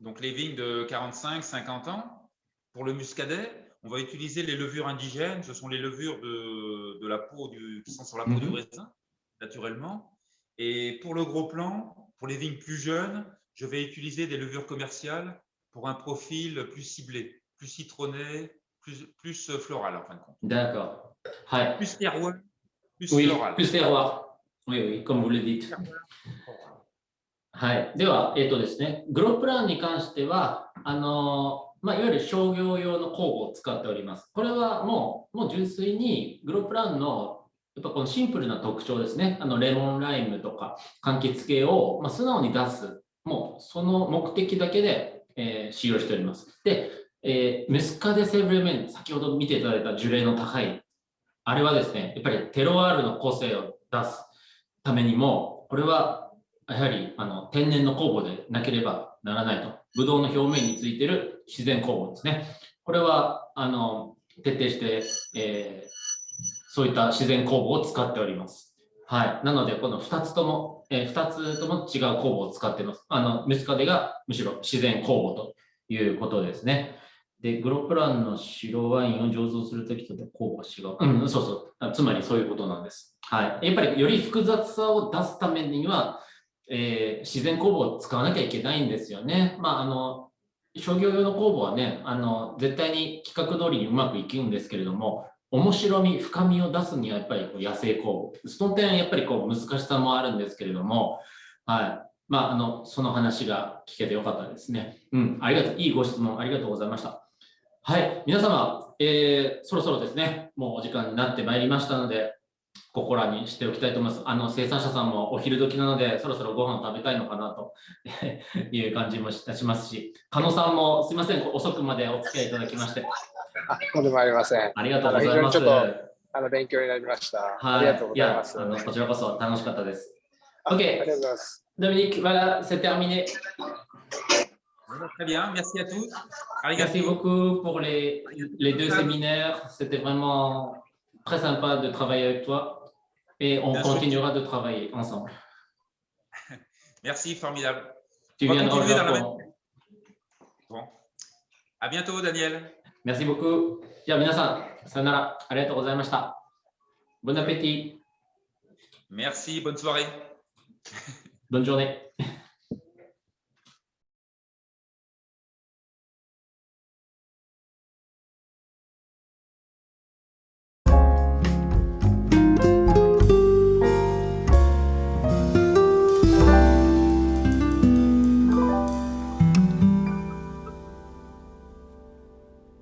donc les vignes de 45-50 ans, pour le muscadet, on va utiliser les levures indigènes. Ce sont les levures de la peau qui sont sur la peau du raisin, naturellement. Et pour le gros plan, pour les vignes plus jeunes, je vais utiliser des levures commerciales pour un profil plus ciblé, plus citronné, plus floral en fin de compte. D'accord. Ouais. Plus terroir, plus oui, floral. Plus terroir. Oui, oui, comme vous le dites. はい。では、ですね、グロープランに関しては、いわゆる商業用の酵母を使っております。これはもう純粋にグロープランのやっぱこのシンプルな特徴ですね。レモンライムとか柑橘系を、素直に出す、もうその目的だけで、使用しております。で、ムスカデセブレメン、先ほど見ていただいた樹齢の高い、あれはですね、やっぱりテロワールの個性を出すためにも、これはやはり天然の酵母でなければならないと。ブドウの表面についている自然酵母ですね。これは徹底して、そういった自然酵母を使っております。はい。なので、この2つとも違う酵母を使っています。ムスカデがむしろ自然酵母ということですね。で、グロープランの白ワインを醸造するときと酵母が違う。そうそう。つまりそういうことなんです。はい。やっぱりより複雑さを出すためには、自然酵母を使わなきゃいけないんですよね。商業用の酵母はね、絶対に規格通りにうまくいくんですけれども、面白み、深みを出すにはやっぱり野生酵母。その点やっぱり難しさもあるんですけれども、はい。その話が聞けてよかったですね。いいご質問ありがとうございました。はい。皆様、そろそろですね、もうお時間になってまいりましたので、ここらにしておきたいと思います。生産者さんもお昼時なので、そろそろご飯を食べたいのかなという感じもいたしますし、加納さんもすみません、遅くまでお付き合いいただきまして。とんでもありません。ありがとうございます。ちょっと勉強になりました。ありがとうございます。こちらこそ楽しかったです。OK。ありがとうございます。Dominique, voilà, c'est terminé. Très bien, merci à tous. Merci beaucoup pour les deux séminaires. C'était vraiment très sympa de travailler avec toi. Et on continuera de travailler ensemble. Merci, formidable. Tu viendras au Japon. Bon. À bientôt, Daniel. Merci beaucoup. じゃあ皆さん、さよなら。ありがとうございました。Bon appétit. Merci, bonne soirée. Bonne journée.